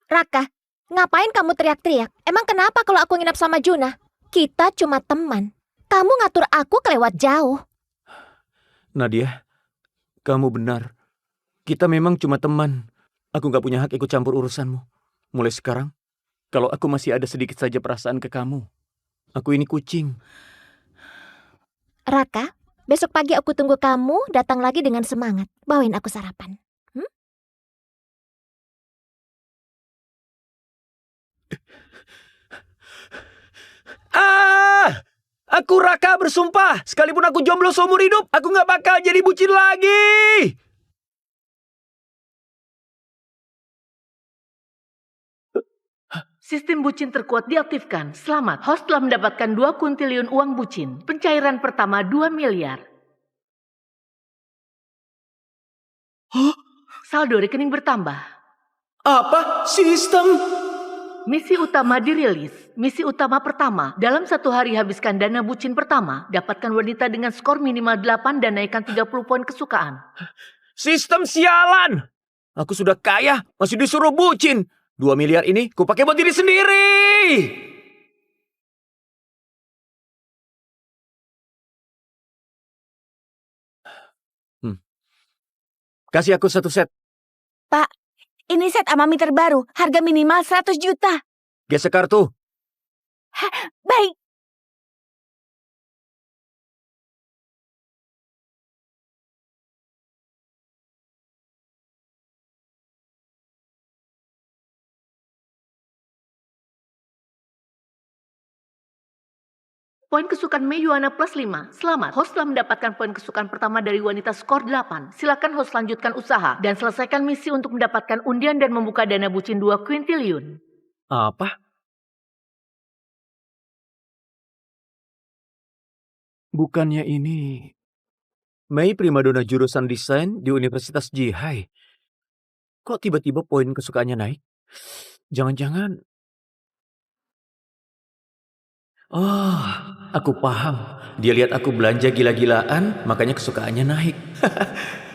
Raka, ngapain kamu teriak-teriak? Emang kenapa kalau aku nginap sama Juna? Kita cuma teman. Kamu ngatur aku kelewat jauh. Nadia, kamu benar. Kita memang cuma teman. Aku gak punya hak ikut campur urusanmu. Mulai sekarang, kalau aku masih ada sedikit saja perasaan ke kamu, aku ini kucing. Raka, besok pagi aku tunggu kamu datang lagi dengan semangat. Bawain aku sarapan. Ah! Aku Raka bersumpah, sekalipun aku jomblo seumur hidup, aku gak bakal jadi bucin lagi. Sistem bucin terkuat diaktifkan. Selamat, host telah mendapatkan 2 kuntiliun uang bucin. Pencairan pertama 2 miliar. Hah? Saldo rekening bertambah. Apa? Sistem? Misi utama dirilis. Misi utama pertama. Dalam 1 hari habiskan dana bucin pertama. Dapatkan wanita dengan skor minimal 8 dan naikkan 30 poin kesukaan. Sistem sialan! Aku sudah kaya, masih disuruh bucin. 2 miliar ini kupakai buat diri sendiri. Kasih aku 1 set. Pak, ini set Amami terbaru. Harga minimal 100 juta. Gesek kartu. Baik. Poin kesukaan Meyuana plus 5. Selamat, host telah mendapatkan poin kesukaan pertama dari wanita skor 8. Silakan host lanjutkan usaha dan selesaikan misi untuk mendapatkan undian dan membuka dana bucin 2 kuintiliun. Apa? Bukannya ini Mei primadona jurusan desain di Universitas Jihai. Kok tiba-tiba poin kesukaannya naik? Jangan-jangan... Oh, aku paham. Dia lihat aku belanja gila-gilaan, makanya kesukaannya naik.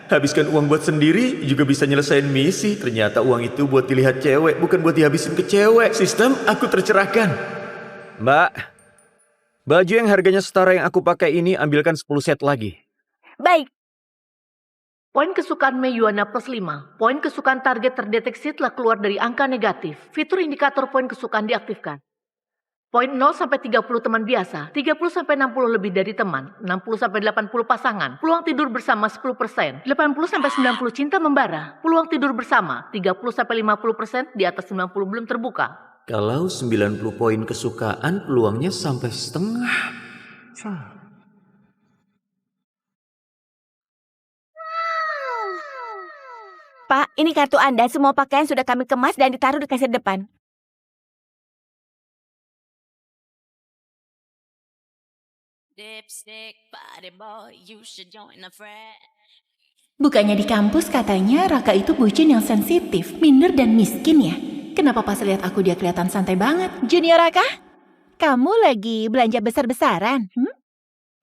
Habiskan uang buat sendiri juga bisa nyelesain misi. Ternyata uang itu buat dilihat cewek, bukan buat dihabisin ke cewek. Sistem, aku tercerahkan. Mbak, baju yang harganya setara yang aku pakai ini ambilkan 10 set lagi. Baik. Poin kesukaan Meyuana plus 5. Poin kesukaan target terdeteksi telah keluar dari angka negatif. Fitur indikator poin kesukaan diaktifkan. Poin 0 sampai 30 teman biasa, 30 sampai 60 lebih dari teman, 60 sampai 80 pasangan, peluang tidur bersama 10%, 80 sampai 90 cinta membara, peluang tidur bersama 30 sampai 50%, di atas 90 belum terbuka. Kalau 90 poin kesukaan, peluangnya sampai setengah. Pak, ini kartu Anda. Semua pakaian sudah kami kemas dan ditaruh di kasir depan. Bukannya di kampus katanya Raka itu bucin yang sensitif, minder dan miskin ya? Kenapa pas lihat aku dia kelihatan santai banget? Junior Raka, kamu lagi belanja besar-besaran?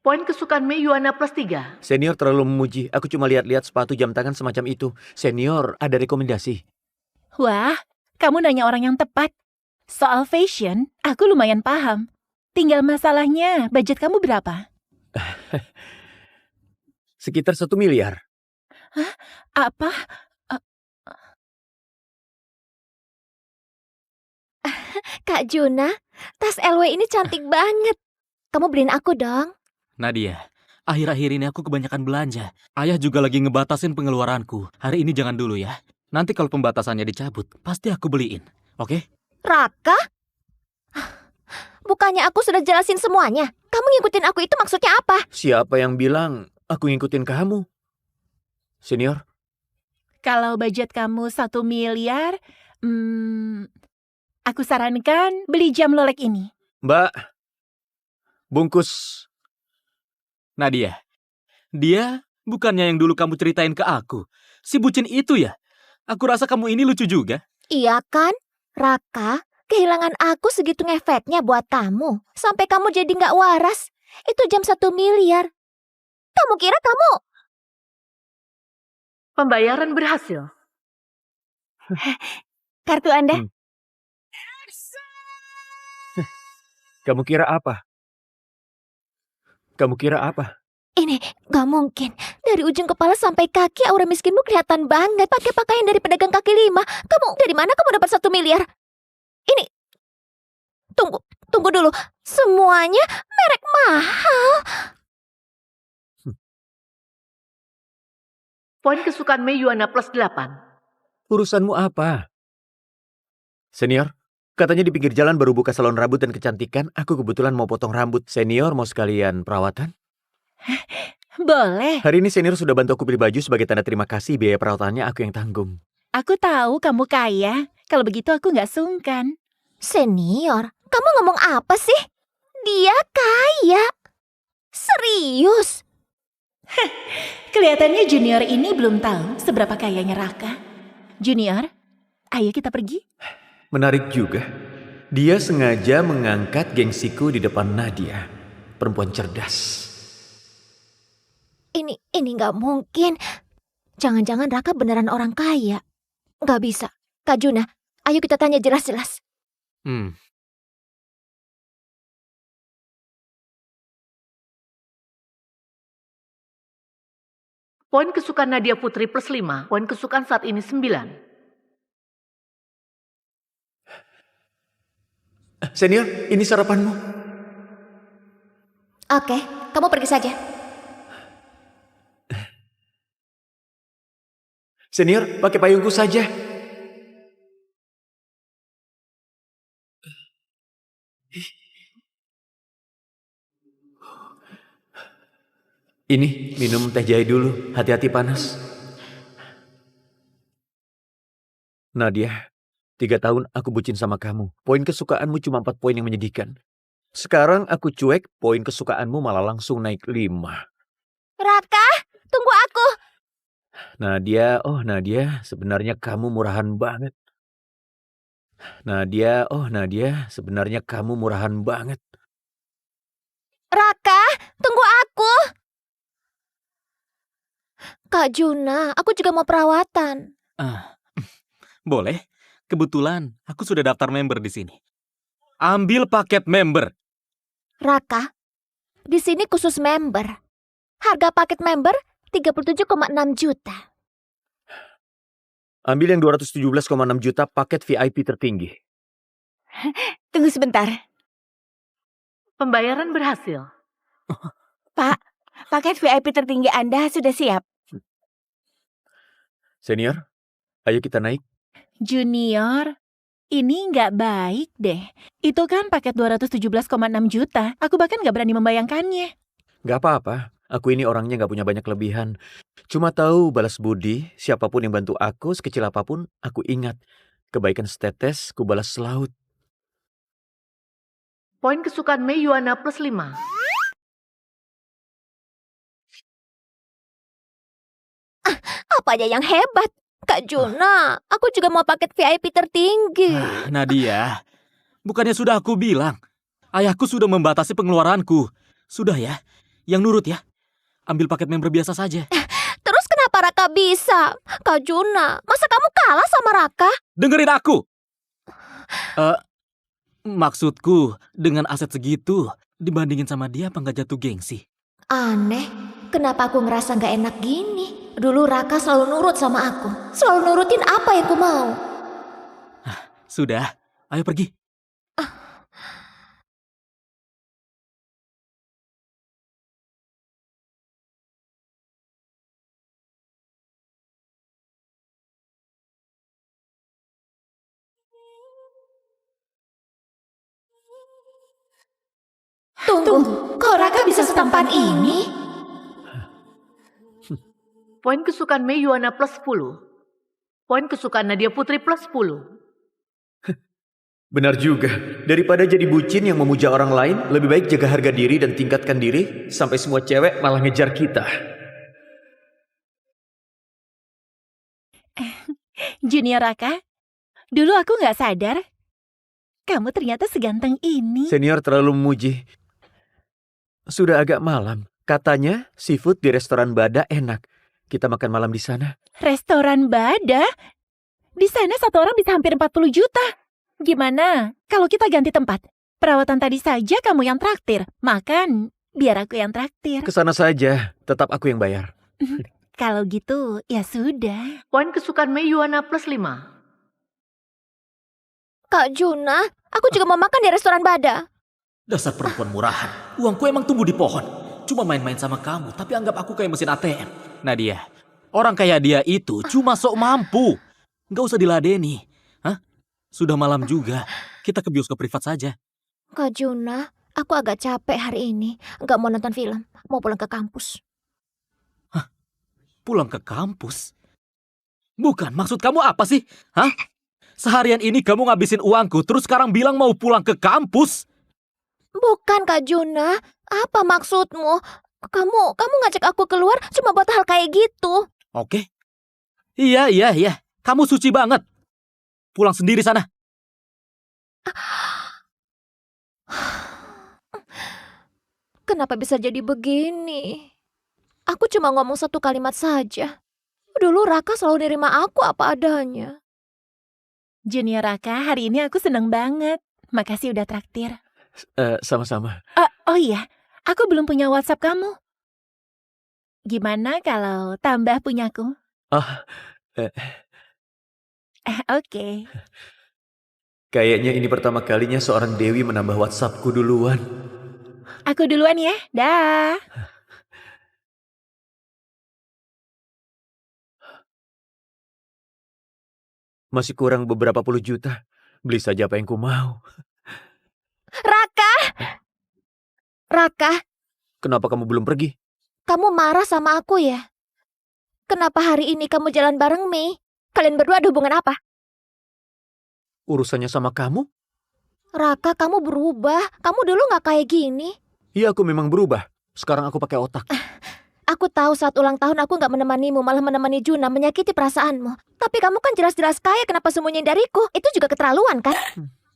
Poin kesukaan Meyuana plus 3. Senior terlalu memuji. Aku cuma lihat-lihat sepatu jam tangan semacam itu. Senior, ada rekomendasi? Wah, kamu nanya orang yang tepat. Soal fashion, aku lumayan paham. Tinggal masalahnya, budget kamu berapa? Sekitar 1 miliar. Hah? Apa? Kak Juna, tas LW ini cantik banget. Kamu beliin aku dong. Nadia, akhir-akhir ini aku kebanyakan belanja. Ayah juga lagi ngebatasin pengeluaranku. Hari ini jangan dulu ya. Nanti kalau pembatasannya dicabut, pasti aku beliin. Oke? Raka? Bukannya aku sudah jelasin semuanya? Kamu ngikutin aku itu maksudnya apa? Siapa yang bilang aku ngikutin kamu? Senior? Kalau budget kamu 1 miliar, aku sarankan beli jam Lolek ini. Mbak, bungkus. Nadia, dia bukannya yang dulu kamu ceritain ke aku. Si bucin itu ya? Aku rasa kamu ini lucu juga. Iya kan? Raka, kehilangan aku segitu ngefeknya buat kamu. Sampai kamu jadi nggak waras. Itu jam 1 miliar. Kamu kira kamu... Pembayaran berhasil. Kartu Anda. Kamu kira apa? Kamu kira apa? Ini gak mungkin. Dari ujung kepala sampai kaki aura miskinmu kelihatan banget. Pakai pakaian dari pedagang kaki lima. Kamu dari mana kamu dapat 1 miliar? Ini, tunggu dulu. Semuanya merek mahal. Poin kesukaan Mei Yuana plus 8. Urusanmu apa? Senior, katanya di pinggir jalan baru buka salon rambut dan kecantikan. Aku kebetulan mau potong rambut. Senior mau sekalian perawatan? Boleh. Hari ini senior sudah bantu aku pilih baju sebagai tanda terima kasih. Biaya perawatannya aku yang tanggung. Aku tahu kamu kaya. Kalau begitu aku nggak sungkan. Senior, kamu ngomong apa sih? Dia kaya. Serius? Kelihatannya junior ini belum tahu seberapa kayanya Raka. Junior, ayo kita pergi. Menarik juga. Dia sengaja mengangkat gengsiku di depan Nadia. Perempuan cerdas. Ini nggak mungkin. Jangan-jangan Raka beneran orang kaya. Nggak bisa. Kak Juna, ayo kita tanya jelas-jelas. Poin kesukaan Nadia Putri plus 5. Poin kesukaan saat ini 9. Senior, ini sarapanmu. Oke, kamu pergi saja. Senior, pakai payungku saja. Ini, minum teh jahe dulu. Hati-hati panas. Nadia, 3 tahun aku bucin sama kamu. Poin kesukaanmu cuma 4 poin yang menyedihkan. Sekarang aku cuek, poin kesukaanmu malah langsung naik 5. Raka, tunggu aku. Nadia, oh Nadia, sebenarnya kamu murahan banget. Nadia, oh Nadia, sebenarnya kamu murahan banget. Raka, tunggu aku. Kak Juna, aku juga mau perawatan. Boleh. Kebetulan aku sudah daftar member di sini. Ambil paket member. Raka, di sini khusus member. Harga paket member 37,6 juta. Ambil yang 217,6 juta paket VIP tertinggi. Tunggu sebentar. Pembayaran berhasil. Pak, paket VIP tertinggi Anda sudah siap. Senior, ayo kita naik. Junior, ini nggak baik deh. Itu kan paket 217,6 juta. Aku bahkan nggak berani membayangkannya. Gak apa-apa, aku ini orangnya gak punya banyak kelebihan. Cuma tahu balas budi, siapapun yang bantu aku, sekecil apapun, aku ingat. Kebaikan setetes, ku balas selaut. Poin kesukaan Mei Yuana plus 5. Apa aja yang hebat? Kak Juna, aku juga mau paket VIP tertinggi. Nadia, bukannya sudah aku bilang. Ayahku sudah membatasi pengeluaranku. Sudah ya, yang nurut ya. Ambil paket member biasa saja. Terus kenapa Raka bisa? Kak Juna, masa kamu kalah sama Raka? Dengerin aku. Maksudku, dengan aset segitu, dibandingin sama dia apa nggak jatuh gengsi? Aneh, kenapa aku ngerasa gak enak gini? Dulu Raka selalu nurut sama aku. Selalu nurutin apa yang aku mau. Sudah, ayo pergi. Tunggu, kok Raka bisa setampan ini? Poin kesukaan Mei Yuana plus 10. Poin kesukaan Nadia Putri plus 10. Benar juga, daripada jadi bucin yang memuja orang lain, lebih baik jaga harga diri dan tingkatkan diri, sampai semua cewek malah ngejar kita. Junior Raka, dulu aku nggak sadar. Kamu ternyata seganteng ini. Senior terlalu memuji. Sudah agak malam, katanya seafood di restoran Bada enak. Kita makan malam di sana. Restoran Bada? Di sana satu orang bisa hampir 40 juta. Gimana kalau kita ganti tempat? Perawatan tadi saja kamu yang traktir. Makan, biar aku yang traktir. Kesana saja, tetap aku yang bayar. Kalau gitu, ya sudah. Poin kesukaan Mei Yuana plus 5. Kak Juna, aku juga mau makan di restoran Bada. Dasar perempuan murahan. Uangku emang tumbuh di pohon. Cuma main-main sama kamu, tapi anggap aku kayak mesin ATM. Nadia, orang kayak dia itu cuma sok mampu. Nggak usah diladeni. Hah? Sudah malam juga. Kita ke bioskop privat saja. Kak Juna, aku agak capek hari ini. Nggak mau nonton film, mau pulang ke kampus. Pulang ke kampus? Bukan, maksud kamu apa sih? Hah? Seharian ini kamu ngabisin uangku, terus sekarang bilang mau pulang ke kampus? Bukan Kak Juna, apa maksudmu? Kamu ngajak aku keluar cuma buat hal kayak gitu. Oke. Iya. Kamu suci banget. Pulang sendiri sana. Kenapa bisa jadi begini? Aku cuma ngomong satu kalimat saja. Dulu Raka selalu nerima aku apa adanya. Junior Raka, hari ini aku seneng banget. Makasih udah traktir. Sama-sama. Oh iya, aku belum punya WhatsApp kamu. Gimana kalau tambah punyaku? Oke. Kayaknya ini pertama kalinya seorang Dewi menambah WhatsAppku duluan. Aku duluan ya. Dah. Masih kurang beberapa puluh juta. Beli saja apa yang ku mau. Raka, Kenapa kamu belum pergi? kamu marah sama aku ya? Kenapa hari ini kamu jalan bareng Mei? Kalian berdua ada hubungan apa? Urusannya sama kamu? Raka, kamu berubah. Kamu dulu gak kayak gini. Iya, aku memang berubah. Sekarang aku pakai otak. Aku tahu saat ulang tahun aku gak menemanimu, malah menemani Juna, menyakiti perasaanmu. Tapi kamu kan jelas-jelas kaya, kenapa sembunyiin dariku? Itu juga keterlaluan kan?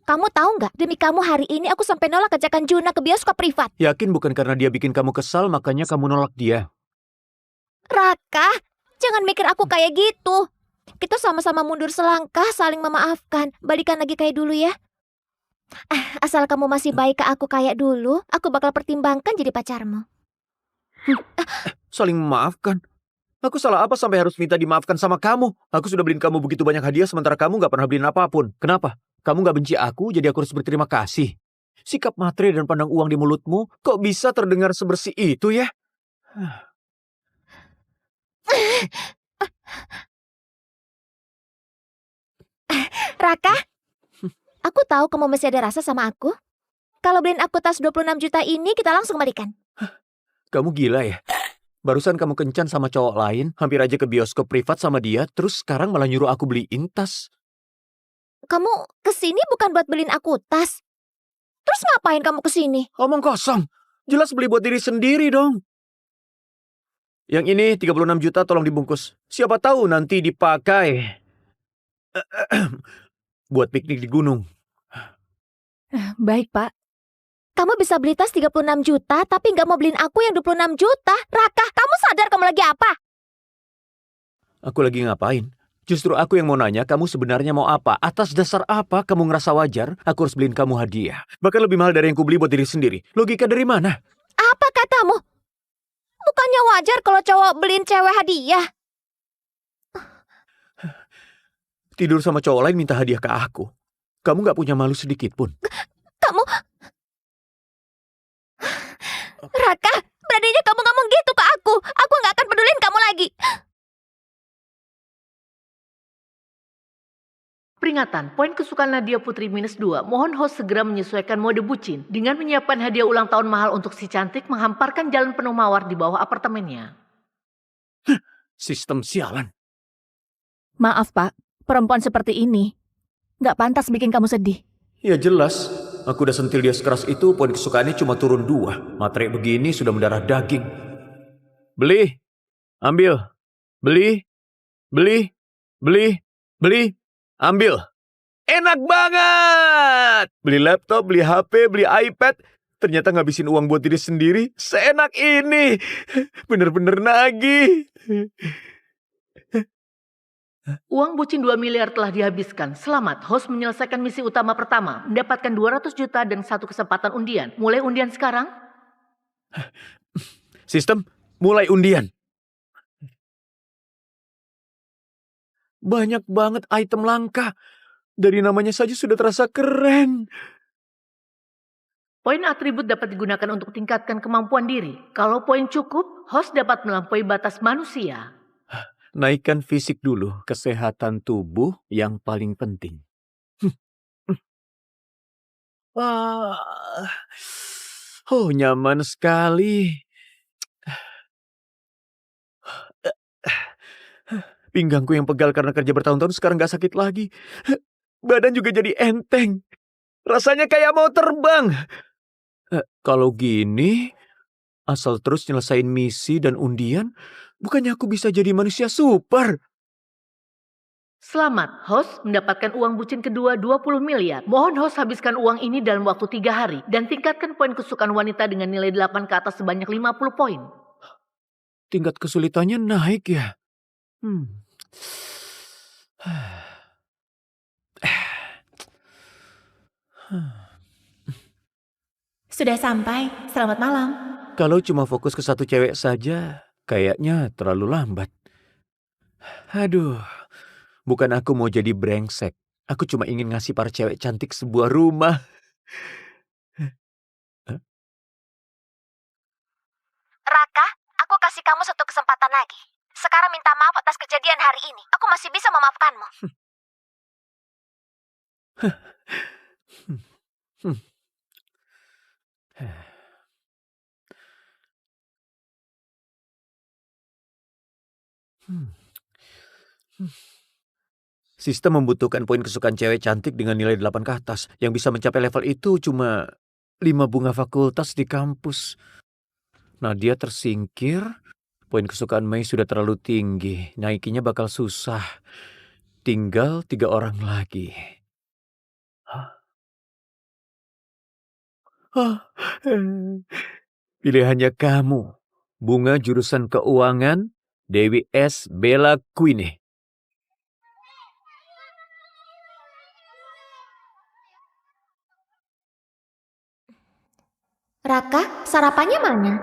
Kamu tahu nggak? Demi kamu hari ini aku sampai nolak ajakan Juna ke bioskop privat. Yakin bukan karena dia bikin kamu kesal, makanya kamu nolak dia? Raka, jangan mikir aku kayak gitu. Kita sama-sama mundur selangkah, saling memaafkan. Balikan lagi kayak dulu ya. Asal kamu masih baik ke aku kayak dulu, aku bakal pertimbangkan jadi pacarmu. Saling memaafkan? Aku salah apa sampai harus minta dimaafkan sama kamu? Aku sudah beliin kamu begitu banyak hadiah sementara kamu gak pernah beliin apapun. Kenapa? Kamu gak benci aku, jadi aku harus berterima kasih. Sikap matre dan pandang uang di mulutmu kok bisa terdengar sebersih itu ya? Raka, aku tahu kamu masih ada rasa sama aku. Kalau beliin aku tas 26 juta ini, kita langsung balikan. Kamu gila ya? Barusan kamu kencan sama cowok lain, hampir aja ke bioskop privat sama dia, terus sekarang malah nyuruh aku beliin tas. Kamu kesini bukan buat beliin aku tas. Terus ngapain kamu kesini? Omong kosong. Jelas beli buat diri sendiri dong. Yang ini 36 juta tolong dibungkus. Siapa tahu nanti dipakai buat piknik di gunung. Baik, Pak. Kamu bisa beli tas 36 juta, tapi nggak mau beliin aku yang 26 juta. Raka, kamu sadar kamu lagi apa? Aku lagi ngapain? Justru aku yang mau nanya, kamu sebenarnya mau apa? Atas dasar apa kamu ngerasa wajar aku harus beliin kamu hadiah? Bahkan lebih mahal dari yang kubeli buat diri sendiri. Logika dari mana? Apa katamu? Bukannya wajar kalau cowok beliin cewek hadiah? Tidur sama cowok lain minta hadiah ke aku. Kamu gak punya malu sedikit pun. Kamu... Raka, beraninya kamu ngomong gitu ke aku. Aku nggak akan pedulin kamu lagi. Peringatan, poin kesukaan Nadia Putri -2. Mohon host segera menyesuaikan mode bucin dengan menyiapkan hadiah ulang tahun mahal untuk si cantik menghamparkan jalan penuh mawar di bawah apartemennya. Sistem sialan. Maaf, Pak. Perempuan seperti ini nggak pantas bikin kamu sedih. Ya jelas. Aku udah sentil dia sekeras itu, poin kesukaannya cuma turun 2. Materai begini sudah mendarah daging. Beli. Ambil. Beli. Beli. Beli. Beli. Ambil. Enak banget. Beli laptop, beli HP, beli iPad. Ternyata ngabisin uang buat diri sendiri. Seenak ini. Bener-bener nagih. Uang bucin 2 miliar telah dihabiskan. Selamat, host menyelesaikan misi utama pertama. Mendapatkan 200 juta dan 1 kesempatan undian. Mulai undian sekarang. Sistem, mulai undian. Banyak banget item langka. Dari namanya saja sudah terasa keren. Poin atribut dapat digunakan untuk tingkatkan kemampuan diri. Kalau poin cukup, host dapat melampaui batas manusia. Naikkan fisik dulu, kesehatan tubuh yang paling penting. Ah, oh, nyaman sekali. Pinggangku yang pegal karena kerja bertahun-tahun sekarang gak sakit lagi. Badan juga jadi enteng. Rasanya kayak mau terbang. Kalau gini, asal terus nyelesain misi dan undian, bukannya aku bisa jadi manusia super? Selamat, host mendapatkan uang bucin kedua 20 miliar. Mohon host habiskan uang ini dalam waktu 3 hari. Dan tingkatkan poin kesukaan wanita dengan nilai 8 ke atas sebanyak 50 poin. Tingkat kesulitannya naik ya? Sudah sampai. Selamat malam. Kalau cuma fokus ke satu cewek saja, kayaknya terlalu lambat. Aduh, bukan aku mau jadi brengsek. Aku cuma ingin ngasih para cewek cantik sebuah rumah. Raka, aku kasih kamu satu kesempatan lagi. Sekarang minta maaf atas kejadian hari ini. Aku masih bisa memaafkanmu. Sistem membutuhkan poin kesukaan cewek cantik dengan nilai 8 ke atas. Yang bisa mencapai level itu cuma 5 bunga fakultas di kampus. Nadia tersingkir. Poin kesukaan Mei sudah terlalu tinggi. Naikinya bakal susah. Tinggal 3 orang lagi. Pilihannya kamu. Bunga jurusan keuangan, Dewi S. Bella Queen. Raka, sarapannya mana?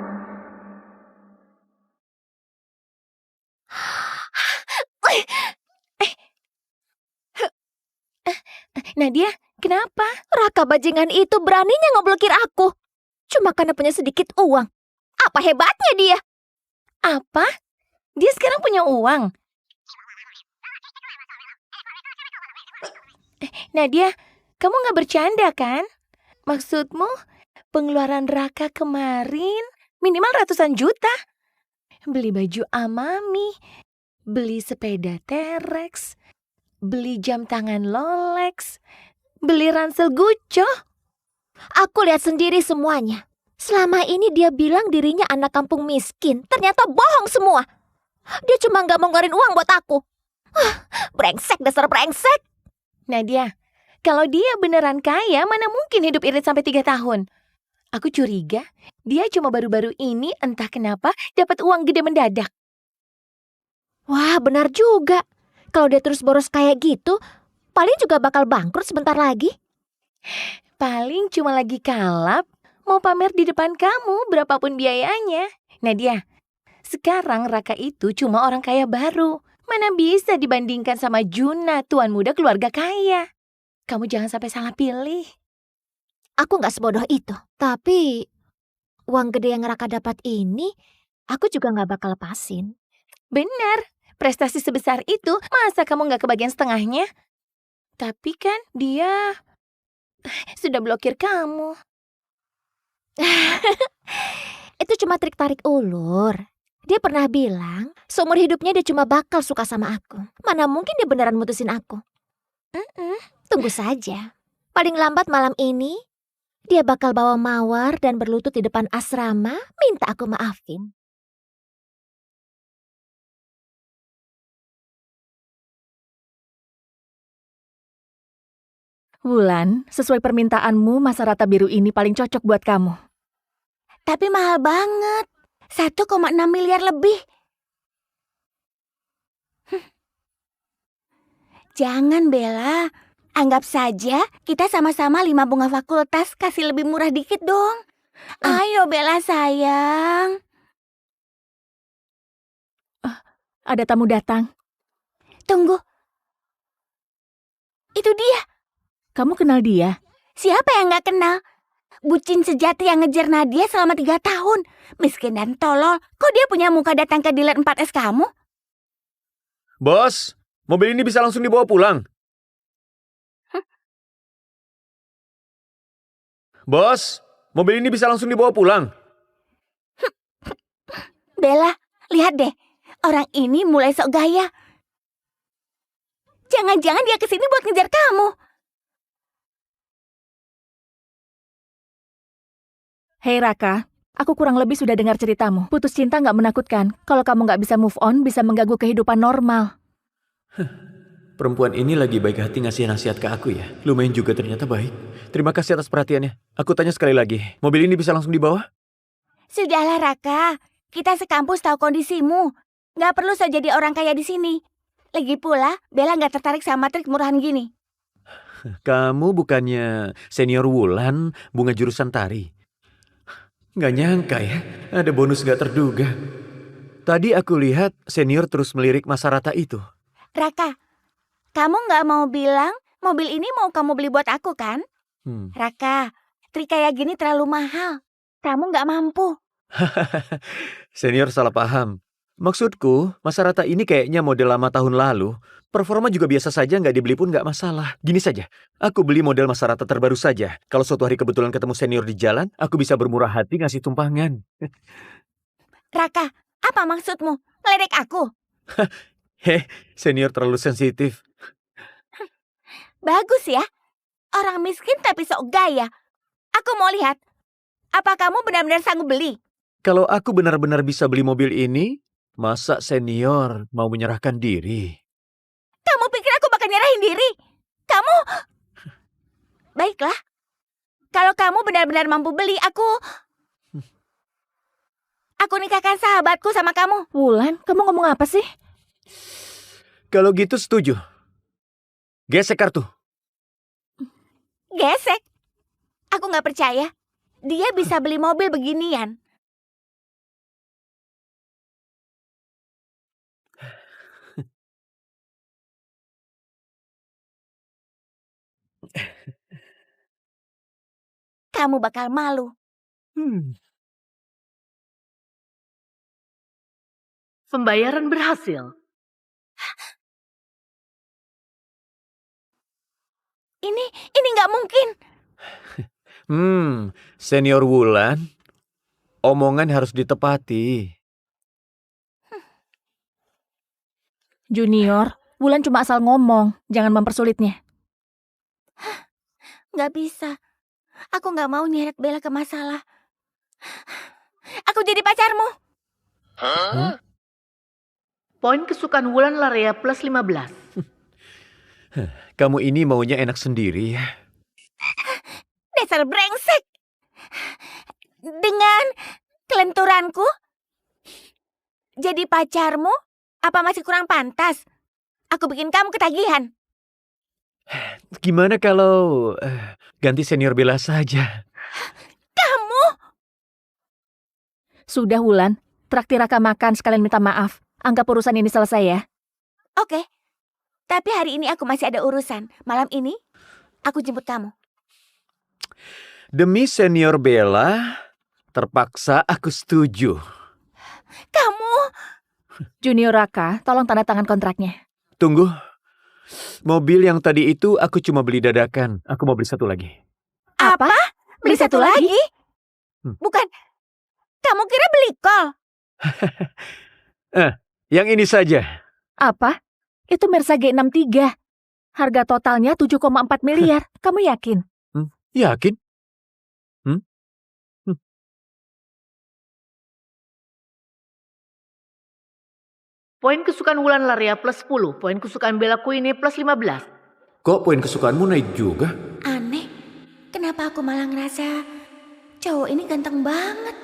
Nadia, kenapa? Raka bajingan itu beraninya ngeblokir aku. Cuma karena punya sedikit uang. Apa hebatnya dia? Apa? Dia sekarang punya uang. Nadia, kamu gak bercanda kan? Maksudmu, pengeluaran Raka kemarin minimal ratusan juta. Beli baju Amami, beli sepeda T-Rex, beli jam tangan Rolex, beli ransel Gucci. Aku lihat sendiri semuanya. Selama ini dia bilang dirinya anak kampung miskin. Ternyata bohong semua. Dia cuma gak mau ngeluarin uang buat aku. Brengsek, dasar brengsek. Nadia, kalau dia beneran kaya, mana mungkin hidup irit sampai 3 tahun? Aku curiga, dia cuma baru-baru ini entah kenapa dapat uang gede mendadak. Wah, benar juga. Kalau dia terus boros kayak gitu, paling juga bakal bangkrut sebentar lagi. Paling cuma lagi kalap, mau pamer di depan kamu berapapun biayanya. Nadia, sekarang Raka itu cuma orang kaya baru. Mana bisa dibandingkan sama Juna, tuan muda keluarga kaya. Kamu jangan sampai salah pilih. Aku gak sebodoh itu. Tapi uang gede yang Raka dapat ini, aku juga gak bakal lepasin. Benar, prestasi sebesar itu, masa kamu gak kebagian setengahnya? Tapi kan dia sudah blokir kamu. Itu cuma trik tarik ulur. Dia pernah bilang, seumur hidupnya dia cuma bakal suka sama aku. Mana mungkin dia beneran mutusin aku? Tunggu saja. Paling lambat malam ini, dia bakal bawa mawar dan berlutut di depan asrama, minta aku maafin. Wulan, sesuai permintaanmu, masa rata biru ini paling cocok buat kamu. Tapi mahal banget. 1,6 miliar lebih. Jangan, Bella. Anggap saja kita sama-sama 5 bunga fakultas. Kasih lebih murah dikit dong. Ayo, Bella sayang. Ada tamu datang. Tunggu. Itu dia. Kamu kenal dia? Siapa yang gak kenal? Bucin sejati yang ngejar Nadia selama 3 tahun. Miskin dan tolol. Kok dia punya muka datang ke dealer 4S kamu? Bos, mobil ini bisa langsung dibawa pulang. Bos, mobil ini bisa langsung dibawa pulang. Bella, lihat deh. Orang ini mulai sok gaya. Jangan-jangan dia kesini buat ngejar kamu. Hei Raka, aku kurang lebih sudah dengar ceritamu. Putus cinta nggak menakutkan. Kalau kamu nggak bisa move on, bisa mengganggu kehidupan normal. Perempuan ini lagi baik hati ngasih nasihat ke aku ya. Lumayan juga ternyata baik. Terima kasih atas perhatiannya. Aku tanya sekali lagi, mobil ini bisa langsung dibawa? Sudahlah Raka, kita sekampus tahu kondisimu. Nggak perlu so jadi orang kaya di sini. Lagi pula, Bella nggak tertarik sama trik murahan gini. Kamu bukannya senior Wulan, bunga jurusan tari? Nggak nyangka ya, ada bonus nggak terduga. Tadi aku lihat senior terus melirik Masa Rata itu. Raka, kamu nggak mau bilang mobil ini mau kamu beli buat aku kan? Raka, trik kayak gini terlalu mahal. Kamu nggak mampu. Senior salah paham. Maksudku, Masa Rata ini kayaknya model lama tahun lalu. Performa juga biasa saja, nggak dibeli pun nggak masalah. Gini saja, aku beli model Masa Rata terbaru saja. Kalau suatu hari kebetulan ketemu senior di jalan, aku bisa bermurah hati ngasih tumpangan. Raka, apa maksudmu? Ngeledek aku? Senior terlalu sensitif. Bagus ya. Orang miskin tapi sok gaya. Aku mau lihat. Apa kamu benar-benar sanggup beli? Kalau aku benar-benar bisa beli mobil ini, masa senior mau menyerahkan diri? Kamu pikir aku bakal nyerahin diri? Kamu... Baiklah. Kalau kamu benar-benar mampu beli, aku nikahkan sahabatku sama kamu. Wulan, kamu ngomong apa sih? Kalau gitu setuju. Gesek kartu. Gesek. Aku nggak percaya. Dia bisa beli mobil beginian. Kamu bakal malu. Pembayaran berhasil. Ini nggak mungkin. Senior Wulan, omongan harus ditepati. Junior, Wulan cuma asal ngomong. Jangan mempersulitnya. Nggak bisa. Aku nggak mau nyeret Bella ke masalah. Aku jadi pacarmu. Poin kesukaan Wulan Larea plus 15. Kamu ini maunya enak sendiri ya. Dasar brengsek. Dengan kelenturanku? Jadi pacarmu? Apa masih kurang pantas? Aku bikin kamu ketagihan. Gimana kalau ganti senior Bella saja? Kamu? Sudah Wulan, traktir Raka makan sekalian minta maaf. Anggap urusan ini selesai ya. Oke. Tapi hari ini aku masih ada urusan. Malam ini, aku jemput kamu. Demi senior Bella, terpaksa aku setuju. Kamu? Junior Raka, tolong tanda tangan kontraknya. Tunggu. Mobil yang tadi itu aku cuma beli dadakan. Aku mau beli satu lagi. Apa? Beli satu lagi? Bukan. Kamu kira beli kol? Yang ini saja. Apa? Itu Mersa G63. Harga totalnya 7,4 miliar. Kamu yakin? Yakin? Poin kesukaan Wulan Larea plus 10. Poin kesukaan Bella Queenie plus 15. Kok poin kesukaanmu naik juga? Aneh. Kenapa aku malah ngerasa cowok ini ganteng banget?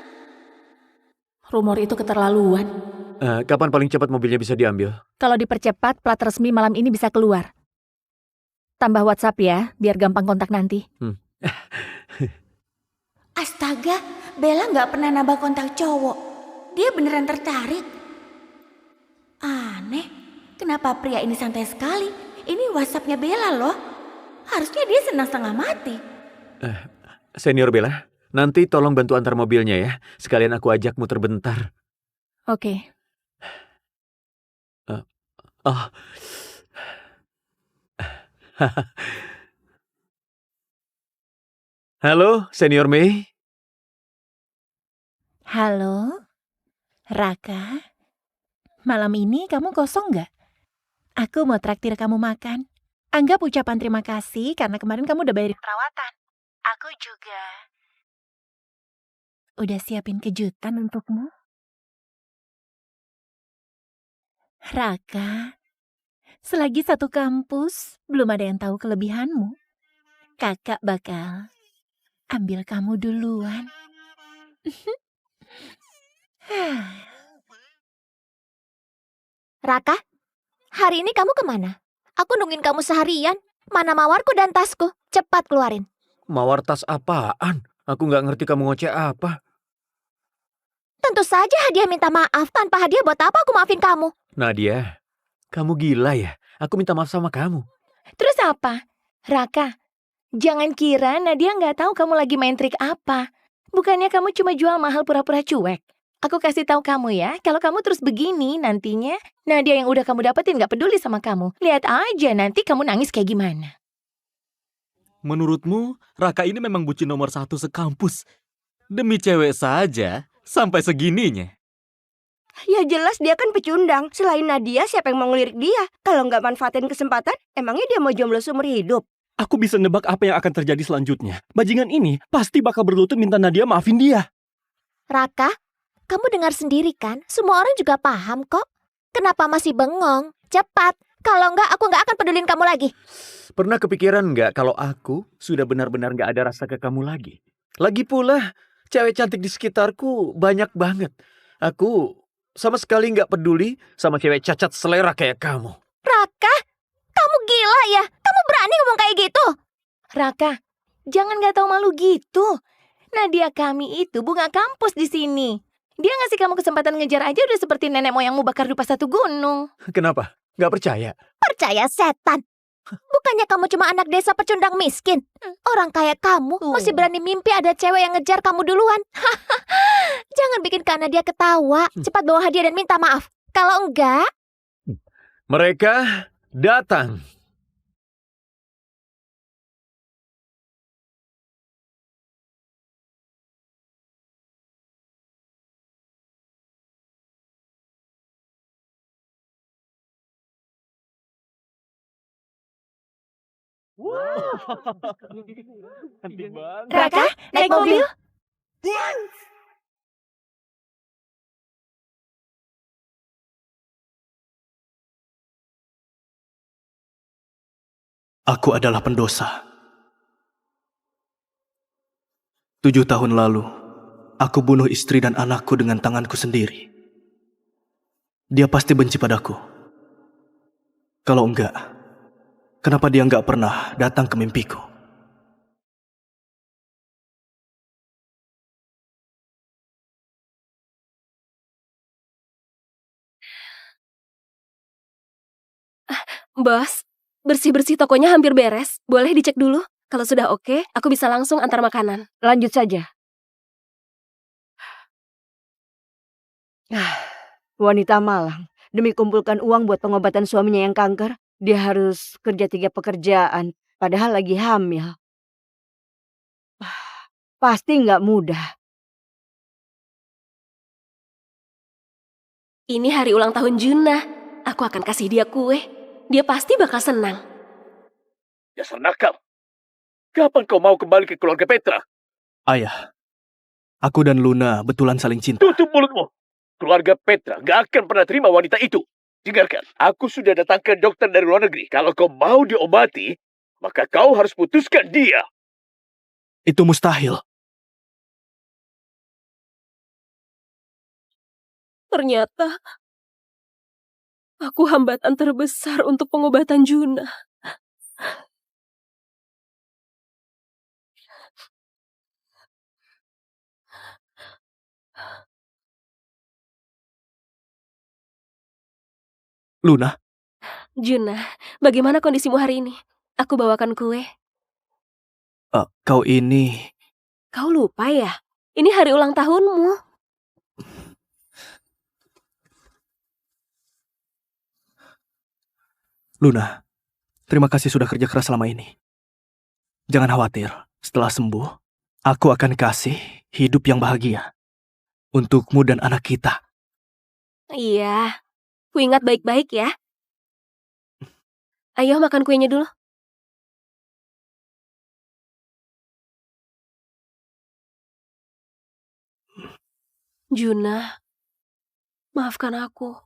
Rumor itu keterlaluan. Kapan paling cepat mobilnya bisa diambil? Kalau dipercepat, plat resmi malam ini bisa keluar. tambah WhatsApp ya, biar gampang kontak nanti. Astaga, Bella nggak pernah nambah kontak cowok. Dia beneran tertarik. Aneh, kenapa pria ini santai sekali? Ini WhatsAppnya Bella loh. Harusnya dia senang setengah mati. Senior Bella, nanti tolong bantu antar mobilnya ya. Sekalian aku ajak muter bentar. Oke. Oh. Halo, Senior Mei. Halo, Raka. Malam ini kamu kosong nggak? Aku mau traktir kamu makan. Anggap ucapan terima kasih karena kemarin kamu udah bayarin perawatan. Aku juga udah siapin kejutan untukmu. Raka, selagi satu kampus, belum ada yang tahu kelebihanmu. Kakak bakal ambil kamu duluan. Raka, hari ini kamu kemana? Aku nungguin kamu seharian. Mana mawarku dan tasku? Cepat keluarin. Mawar tas apaan? Aku nggak ngerti kamu ngoceh apa. Tentu saja hadiah minta maaf. Tanpa hadiah buat apa aku maafin kamu? Nadia, kamu gila ya? Aku minta maaf sama kamu. Terus apa? Raka, jangan kira Nadia nggak tahu kamu lagi main trik apa. Bukannya kamu cuma jual mahal pura-pura cuek. Aku kasih tahu kamu ya, kalau kamu terus begini nantinya Nadia yang udah kamu dapetin nggak peduli sama kamu. Lihat aja nanti kamu nangis kayak gimana. Menurutmu, Raka ini memang bucin nomor 1 sekampus. Demi cewek saja, sampai segininya. Ya jelas dia kan pecundang. Selain Nadia, siapa yang mau ngelirik dia? Kalau nggak manfaatin kesempatan, emangnya dia mau jomblo seumur hidup? Aku bisa nebak apa yang akan terjadi selanjutnya. Bajingan ini pasti bakal berlutut minta Nadia maafin dia. Raka, kamu dengar sendiri kan? Semua orang juga paham kok. Kenapa masih bengong? Cepat. Kalau enggak, aku enggak akan pedulin kamu lagi. Pernah kepikiran nggak kalau aku sudah benar-benar nggak ada rasa ke kamu lagi? Lagi pula, cewek cantik di sekitarku banyak banget. Aku sama sekali nggak peduli sama cewek cacat selera kayak kamu. Raka, kamu gila ya? Kamu berani ngomong kayak gitu? Raka, jangan nggak tahu malu gitu. Nadia kami itu bunga kampus di sini. Dia ngasih kamu kesempatan ngejar aja udah seperti nenek moyangmu bakar dupa satu gunung. Kenapa? Nggak percaya? Percaya setan. Bukannya kamu cuma anak desa pecundang miskin. Orang kayak kamu masih berani mimpi ada cewek yang ngejar kamu duluan. Jangan bikin Kak Nadia ketawa. Cepat bawa hadiah dan minta maaf. Kalau enggak... Mereka datang. Raka, naik mobil. Aku adalah pendosa. 7 tahun lalu, aku bunuh istri dan anakku dengan tanganku sendiri. Dia pasti benci padaku. Kalau enggak, kenapa dia enggak pernah datang ke mimpiku? Bos, bersih-bersih tokonya hampir beres. Boleh dicek dulu? Kalau sudah oke, aku bisa langsung antar makanan. Lanjut saja. Wanita malang. Demi kumpulkan uang buat pengobatan suaminya yang kanker, dia harus kerja 3 pekerjaan, padahal lagi hamil. Pasti nggak mudah. Ini hari ulang tahun Juna. Aku akan kasih dia kue. Dia pasti bakal senang. Dasar nakal. Kapan kau mau kembali ke keluarga Petra? Ayah, aku dan Luna betulan saling cinta. Tutup mulutmu. Keluarga Petra gak akan pernah terima wanita itu. Dengarkan, aku sudah datangkan dokter dari luar negeri. Kalau kau mau diobati, maka kau harus putuskan dia. Itu mustahil. Ternyata aku hambatan terbesar untuk pengobatan Juna. Luna, Juna, bagaimana kondisimu hari ini? Aku bawakan kue. kau ini... Kau lupa ya? Ini hari ulang tahunmu. Luna, terima kasih sudah kerja keras selama ini. Jangan khawatir, setelah sembuh, aku akan kasih hidup yang bahagia untukmu dan anak kita. Iya, ku ingat baik-baik ya. Ayo makan kuenya dulu. Juna, maafkan aku.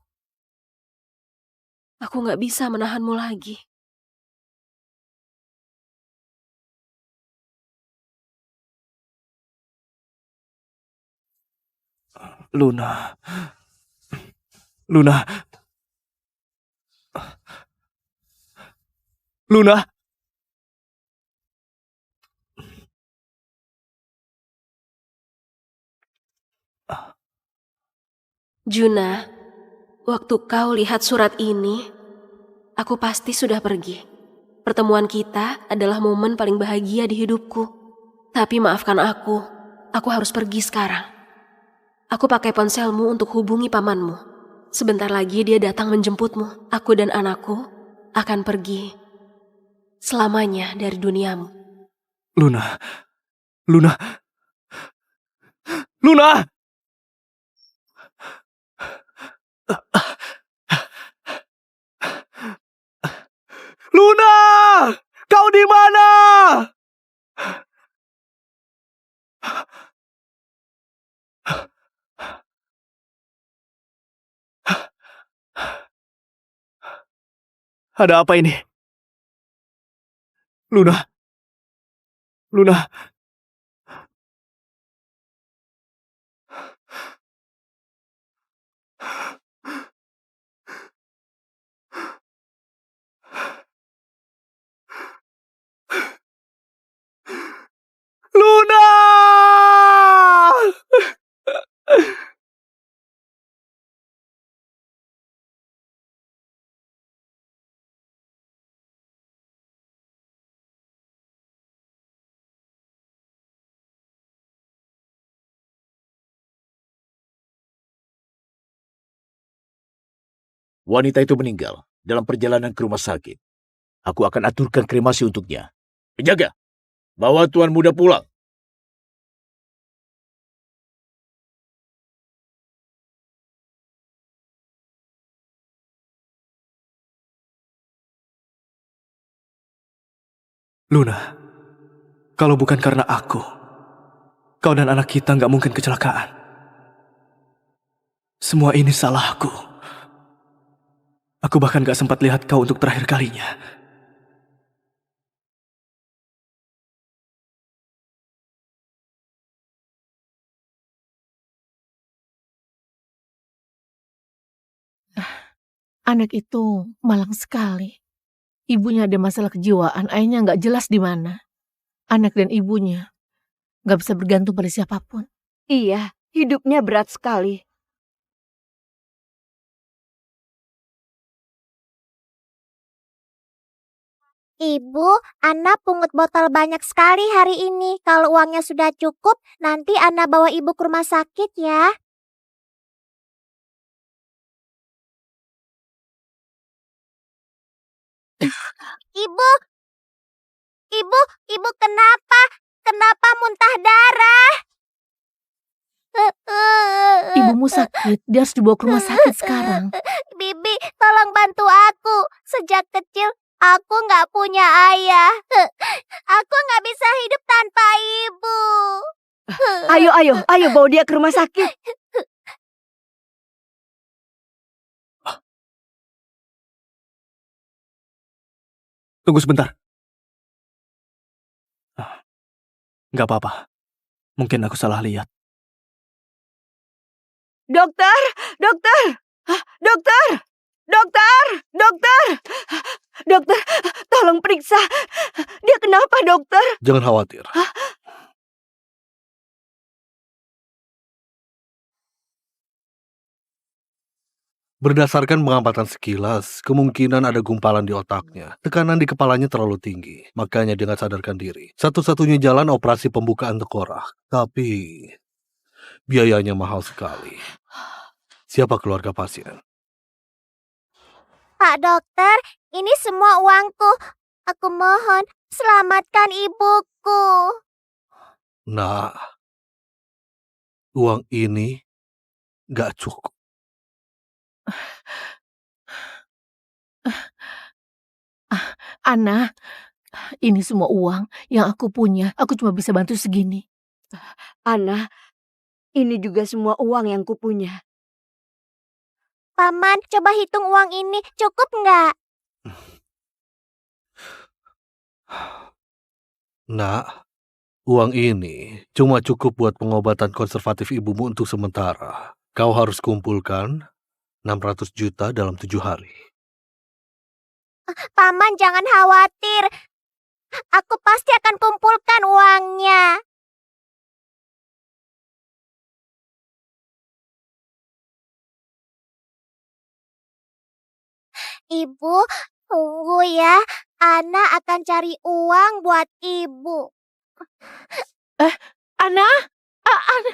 Aku gak bisa menahanmu lagi. Luna. Luna. Luna. Juna, waktu kau lihat surat ini, aku pasti sudah pergi. Pertemuan kita adalah momen paling bahagia di hidupku. Tapi maafkan aku harus pergi sekarang. Aku pakai ponselmu untuk hubungi pamanmu. Sebentar lagi dia datang menjemputmu. Aku dan anakku akan pergi selamanya dari duniamu. Luna. Luna. Luna! Luna! Kau di mana? Ada apa ini? Luna. Luna. Luna! Wanita itu meninggal dalam perjalanan ke rumah sakit. Aku akan aturkan kremasi untuknya. Penjaga, bawa tuan muda pulang. Luna, kalau bukan karena aku, kau dan anak kita nggak mungkin kecelakaan. Semua ini salahku. Aku bahkan gak sempat lihat kau untuk terakhir kalinya. Anak itu malang sekali. Ibunya ada masalah kejiwaan, ayahnya nggak jelas di mana. Anak dan ibunya nggak bisa bergantung pada siapapun. Iya, hidupnya berat sekali. Ibu, Ana pungut botol banyak sekali hari ini. Kalau uangnya sudah cukup, nanti Ana bawa ibu ke rumah sakit ya. Ibu, ibu kenapa? Kenapa muntah darah? Ibumu sakit, dia harus dibawa ke rumah sakit sekarang. Bibi, tolong bantu aku. Sejak kecil, aku nggak punya ayah. Aku nggak bisa hidup tanpa ibu. Ayo bawa dia ke rumah sakit. Tunggu sebentar. Gak apa-apa. Mungkin aku salah lihat. Dokter! Dokter, tolong periksa. Dia kenapa, dokter? Jangan khawatir. Berdasarkan pengamatan sekilas, kemungkinan ada gumpalan di otaknya. Tekanan di kepalanya terlalu tinggi, makanya dia nggak sadarkan diri. Satu-satunya jalan operasi pembukaan tengkorak. Tapi biayanya mahal sekali. Siapa keluarga pasien? Pak dokter, ini semua uangku. Aku mohon, selamatkan ibuku. Nah, uang ini nggak cukup. Ana, ini semua uang yang aku punya. Aku cuma bisa bantu segini. Ana, ini juga semua uang yang kupunya. Paman, coba hitung uang ini. Cukup nggak? Nah, uang ini cuma cukup buat pengobatan konservatif ibumu untuk sementara. Kau harus kumpulkan 600 juta dalam 7 hari. Paman, jangan khawatir. Aku pasti akan kumpulkan uangnya. Ibu, tunggu ya. Ana akan cari uang buat ibu. Ana, Ana.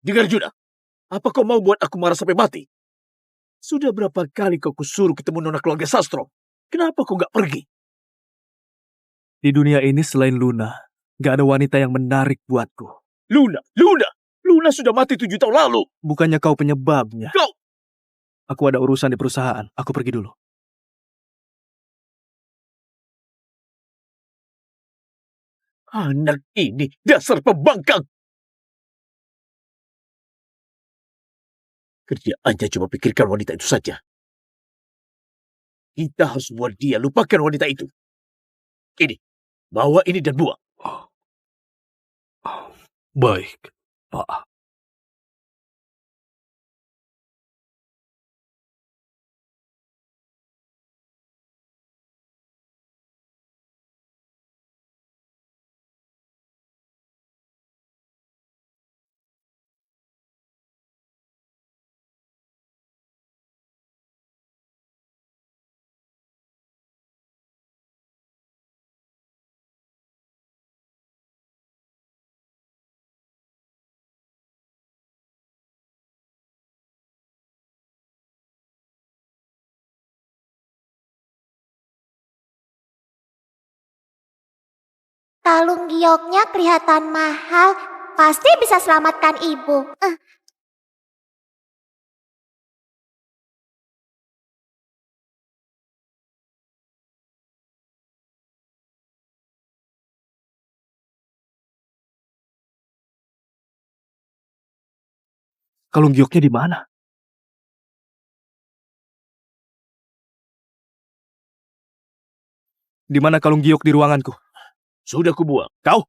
Dengar Juna, apa kau mau buat aku marah sampai mati? Sudah berapa kali kau kusuruh ketemu nona keluarga Sastro? Kenapa kau nggak pergi? Di dunia ini selain Luna, gak ada wanita yang menarik buatku. Luna sudah mati 7 tahun lalu. Bukannya kau penyebabnya. Kau! Aku ada urusan di perusahaan. Aku pergi dulu. Anak ini dasar pembangkang. Kerjaannya cuma pikirkan wanita itu saja. Kita harus buat dia lupakan wanita itu. Ini, bawa ini dan buang. Baik, Pak. Kalung gioknya kelihatan mahal. Pasti bisa selamatkan ibu. Kalung gioknya di mana? Di mana kalung giok di ruanganku? Sudah kubuang. Kau?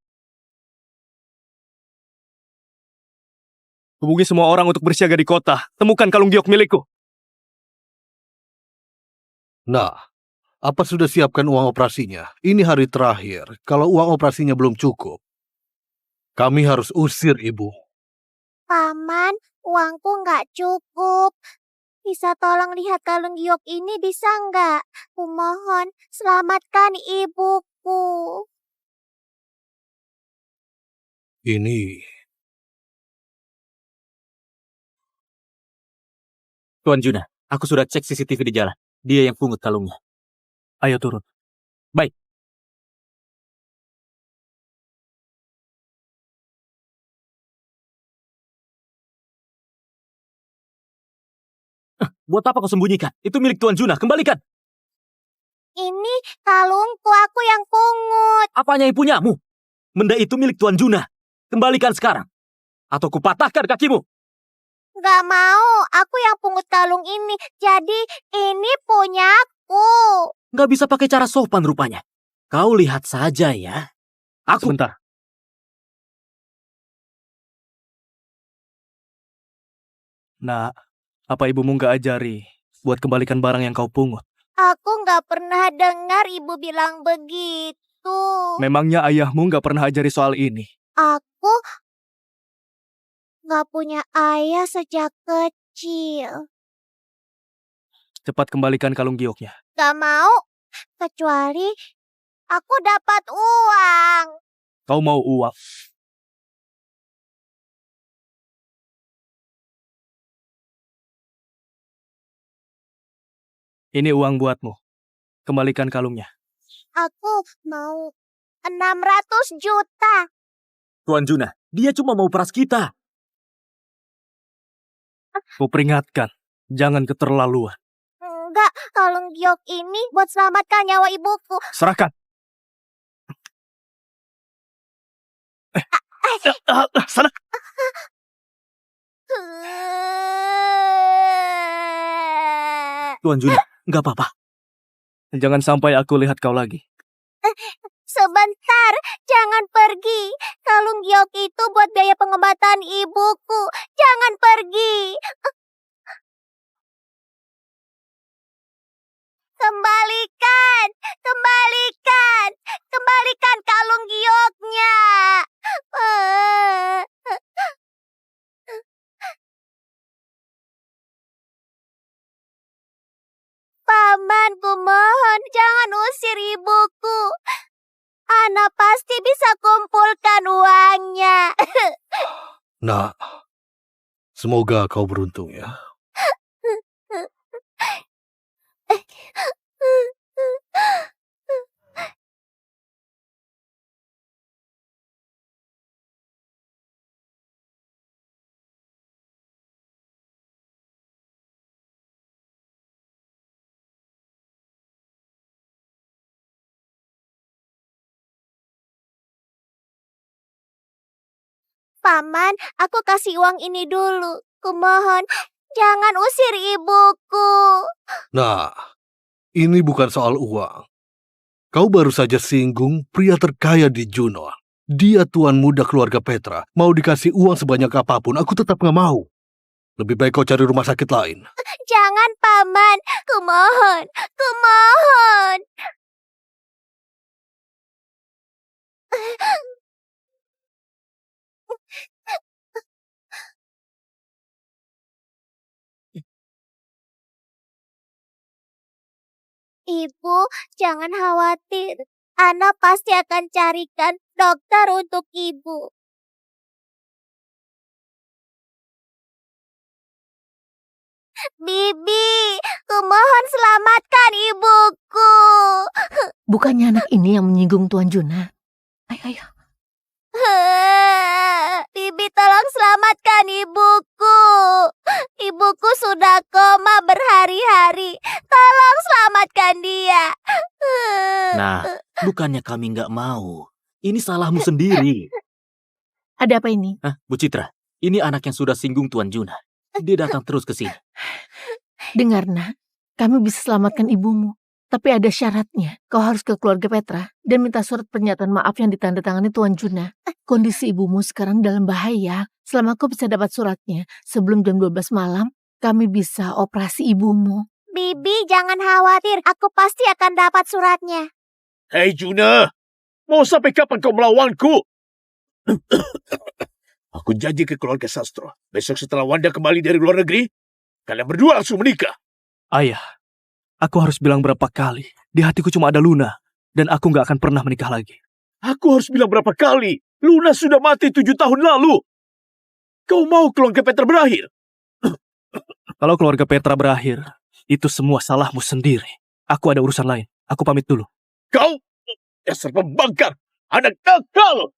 Hubungi semua orang untuk bersiaga di kota. Temukan kalung giok milikku. Nah, apa sudah siapkan uang operasinya? Ini hari terakhir. Kalau uang operasinya belum cukup, kami harus usir ibu. Paman, uangku nggak cukup. Bisa tolong lihat kalung giok ini bisa nggak? Kumohon, selamatkan ibuku. Ini Tuan Juna, aku sudah cek CCTV di jalan. Dia yang pungut kalungnya. Ayo turun. Baik. Buat apa kau sembunyikan? Itu milik Tuan Juna, kembalikan. Ini kalungku, aku yang pungut. Apanya yang punyamu? Benda itu milik Tuan Juna. Kembalikan sekarang. Atau kupatahkan kakimu. Gak mau, aku yang pungut kalung ini. Jadi ini punyaku. Gak bisa pakai cara sopan rupanya. Kau lihat saja ya. Aku... Sebentar. Nak, apa ibumu gak ajari buat kembalikan barang yang kau pungut? Aku gak pernah dengar ibu bilang begitu. Memangnya ayahmu gak pernah ajari soal ini? Aku gak punya ayah sejak kecil. Cepat kembalikan kalung gioknya. Gak mau, kecuali aku dapat uang. Kau mau uang? Ini uang buatmu. Kembalikan kalungnya. Aku mau 600 juta. Tuan Juna, dia cuma mau peras kita. Kuperingatkan, jangan keterlaluan. Enggak, kalung giok ini buat selamatkan nyawa ibuku. Serahkan. Sana. Tuan Juna, nggak apa-apa. Jangan sampai aku lihat kau lagi. Sebentar, jangan pergi. Kalung giok itu buat biaya pengobatan ibuku. Jangan pergi. Kembalikan, kembalikan, kembalikan kalung gioknya. Paman, kumohon jangan usir ibuku. Ana pasti bisa kumpulkan uangnya. Nak, semoga kau beruntung ya. Paman, aku kasih uang ini dulu. Kumohon, jangan usir ibuku. Nah, ini bukan soal uang. Kau baru saja singgung pria terkaya di Juno. Dia tuan muda keluarga Petra. Mau dikasih uang sebanyak apapun, aku tetap nggak mau. Lebih baik kau cari rumah sakit lain. Jangan, Paman. Kumohon, kumohon. Ibu, jangan khawatir. Ana pasti akan carikan dokter untuk ibu. Bibi, kumohon selamatkan ibuku. Bukannya anak ini yang menyinggung Tuan Juna? Ayo. Bibi, tolong selamatkan ibuku. Ibuku sudah koma berhari-hari. Tolong selamatkan dia. Nah, bukannya kami nggak mau. Ini salahmu sendiri. Ada apa ini? Hah, Bu Citra, ini anak yang sudah singgung Tuan Juna. Dia datang terus ke sini. Dengar, Nak. Kami bisa selamatkan ibumu. Tapi ada syaratnya. Kau harus ke keluarga Petra dan minta surat pernyataan maaf yang ditandatangani Tuan Juna. Kondisi ibumu sekarang dalam bahaya. Selama kau bisa dapat suratnya, sebelum jam 12 malam, kami bisa operasi ibumu. Bibi, jangan khawatir. Aku pasti akan dapat suratnya. Hei Juna, mau sampai kapan kau melawanku? Aku janji ke keluarga Sastro. Besok setelah Wanda kembali dari luar negeri, kalian berdua langsung menikah. Ayah, aku harus bilang berapa kali. Di hatiku cuma ada Luna. Dan aku gak akan pernah menikah lagi. Aku harus bilang berapa kali. Luna sudah mati 7 tahun lalu. Kau mau keluarga Petra berakhir? Kalau keluarga Petra berakhir, itu semua salahmu sendiri. Aku ada urusan lain. Aku pamit dulu. Kau dasar pembangkang, anak nakal.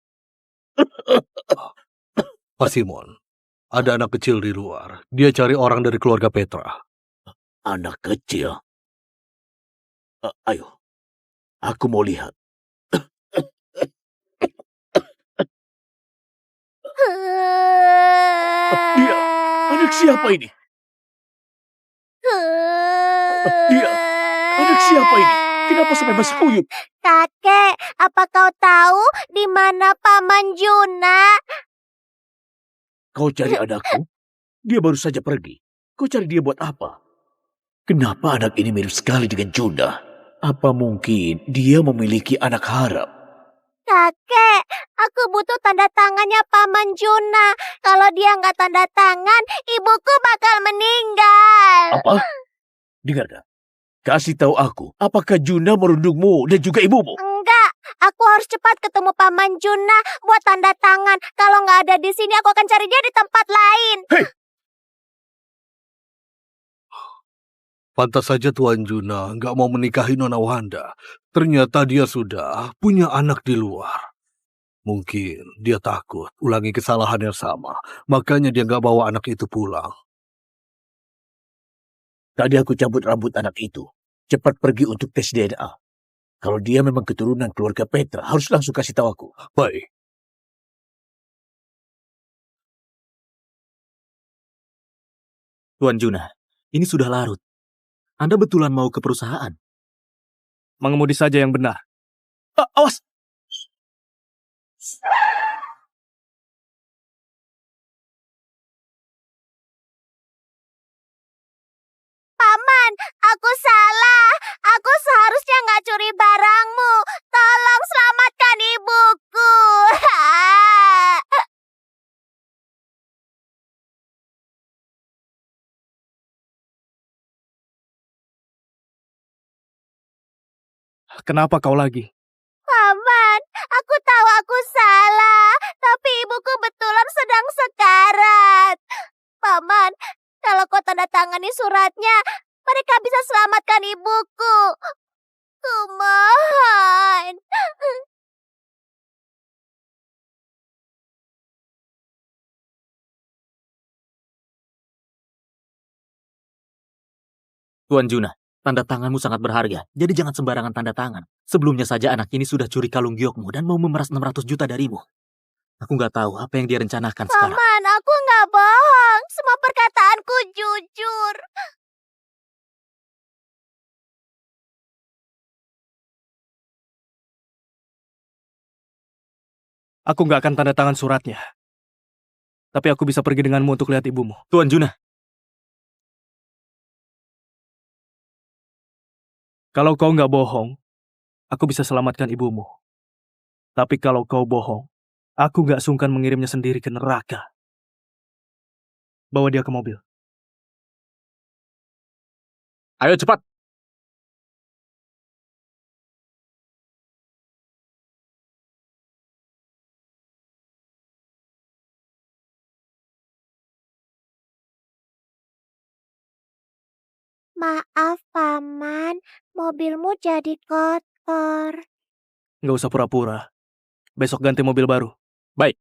Pak Simon, ada anak kecil di luar. Dia cari orang dari keluarga Petra. Anak kecil. Ayo, aku mau lihat. Dia, anak siapa ini? Dia, anak siapa ini? Kenapa sampai masuk uyut? Kakek, apa kau tahu di mana Paman Juna? Kau cari anakku? Dia baru saja pergi. Kau cari dia buat apa? Kenapa anak ini mirip sekali dengan Juna? Apa mungkin dia memiliki anak haram? Kakek, aku butuh tanda tangannya Paman Juna. Kalau dia nggak tanda tangan, ibuku bakal meninggal. Apa? Dengarkan. Kasih tahu aku, apakah Juna merundungmu dan juga ibumu? Enggak, aku harus cepat ketemu Paman Juna buat tanda tangan. Kalau nggak ada di sini, aku akan cari dia di tempat lain. Hei! Pantas saja Tuan Juna nggak mau menikahi Nona Wanda. Ternyata dia sudah punya anak di luar. Mungkin dia takut ulangi kesalahan yang sama. Makanya dia nggak bawa anak itu pulang. Tadi aku cabut rambut anak itu. Cepat pergi untuk tes DNA. Kalau dia memang keturunan keluarga Petra, harus langsung kasih tahu aku. Baik. Tuan Juna, ini sudah larut. Anda betulan mau ke perusahaan? Mengemudi saja yang benar. Awas! Paman, aku salah. Aku seharusnya nggak curi barangmu. Tolong selamatkan ibuku. Kenapa kau lagi? Paman, aku tahu aku salah. Tapi ibuku betulan sedang sekarat. Paman, kalau kau tanda tangani suratnya, mereka bisa selamatkan ibuku. Kumohon. Tuan Juna, tanda tanganmu sangat berharga, jadi jangan sembarangan tanda tangan. Sebelumnya saja anak ini sudah curi kalung giokmu dan mau memeras 600 juta darimu. Aku nggak tahu apa yang dia rencanakan sekarang. Paman, aku nggak bohong. Semua perkataanku jujur. Aku nggak akan tanda tangan suratnya. Tapi aku bisa pergi denganmu untuk lihat ibumu. Tuan Juna. Kalau kau nggak bohong, aku bisa selamatkan ibumu. Tapi kalau kau bohong, aku nggak sungkan mengirimnya sendiri ke neraka. Bawa dia ke mobil. Ayo cepat. Maaf, Paman. Mobilmu jadi kotor. Nggak usah pura-pura. Besok ganti mobil baru. Baik.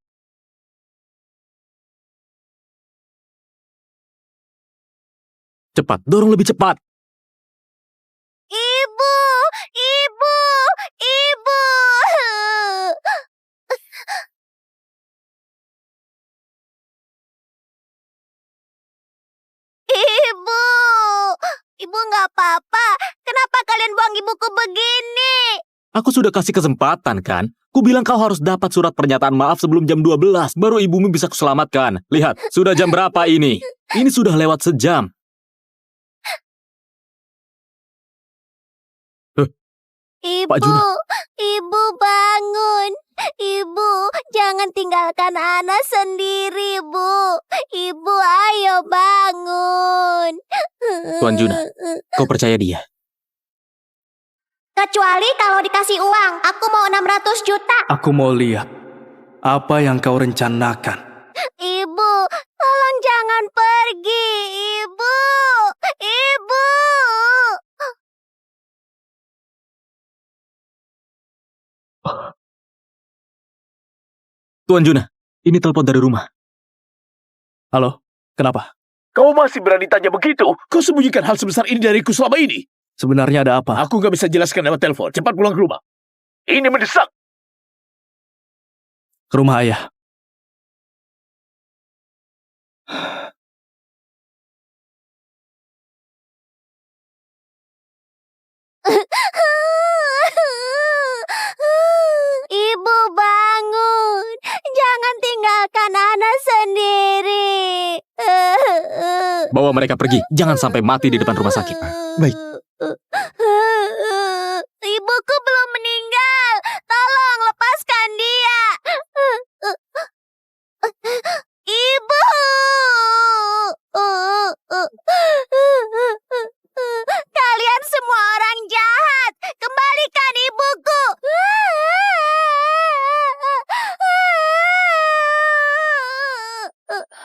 Cepat, dorong lebih cepat. Ibu, ibu, ibu. Ibu, ibu nggak apa-apa. Kenapa kalian buang ibuku begini? Aku sudah kasih kesempatan kan? Ku bilang kau harus dapat surat pernyataan maaf sebelum jam 12, baru ibumu bisa kuselamatkan. Lihat, sudah jam berapa ini? Ini sudah lewat sejam. Ibu, Pak Juna. ibu bangun. Ibu, jangan tinggalkan Ana sendiri, Bu. Ibu, ayo bangun. Tuan Juna, kau percaya dia? Kecuali kalau dikasih uang. Aku mau 600 juta. Aku mau lihat apa yang kau rencanakan. Ibu, tolong jangan pergi. Ibu, ibu. Tuan Juna, ini telepon dari rumah. Halo, kenapa? Kau masih berani tanya begitu? Kau sembunyikan hal sebesar ini dariku selama ini. Sebenarnya ada apa? Aku gak bisa jelaskan lewat telepon. Cepat pulang ke rumah. Ini mendesak. Ke rumah ayah. Ibu bangun, jangan tinggalkan Ana sendiri. Bawa mereka pergi, jangan sampai mati di depan rumah sakit. Baik. Ibuku belum meninggal, tolong lepaskan dia. Ibu. Kalian semua orang jahat. Kembalikan ibuku.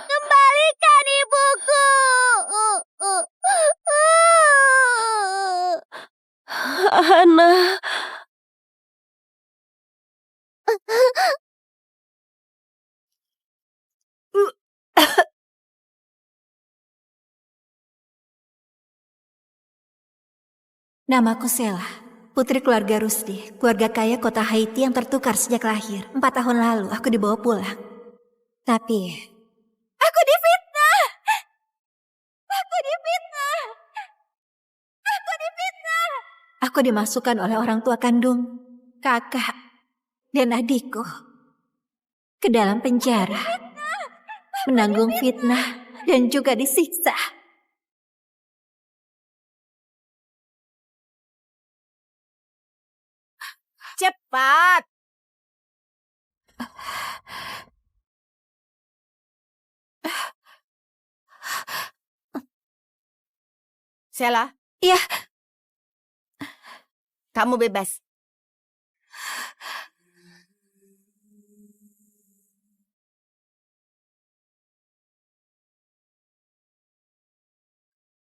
Kembalikan ibuku. Ana. Namaku Sela, putri keluarga Rusdi, keluarga kaya kota Haiti yang tertukar sejak lahir. 4 tahun lalu aku dibawa pulang. Tapi aku difitnah. Aku difitnah. Aku difitnah. Aku dimasukkan oleh orang tua kandung, kakak, dan adikku ke dalam penjara. Menanggung fitnah dan juga disiksa. Cepat. Sela, Iya, kamu bebas.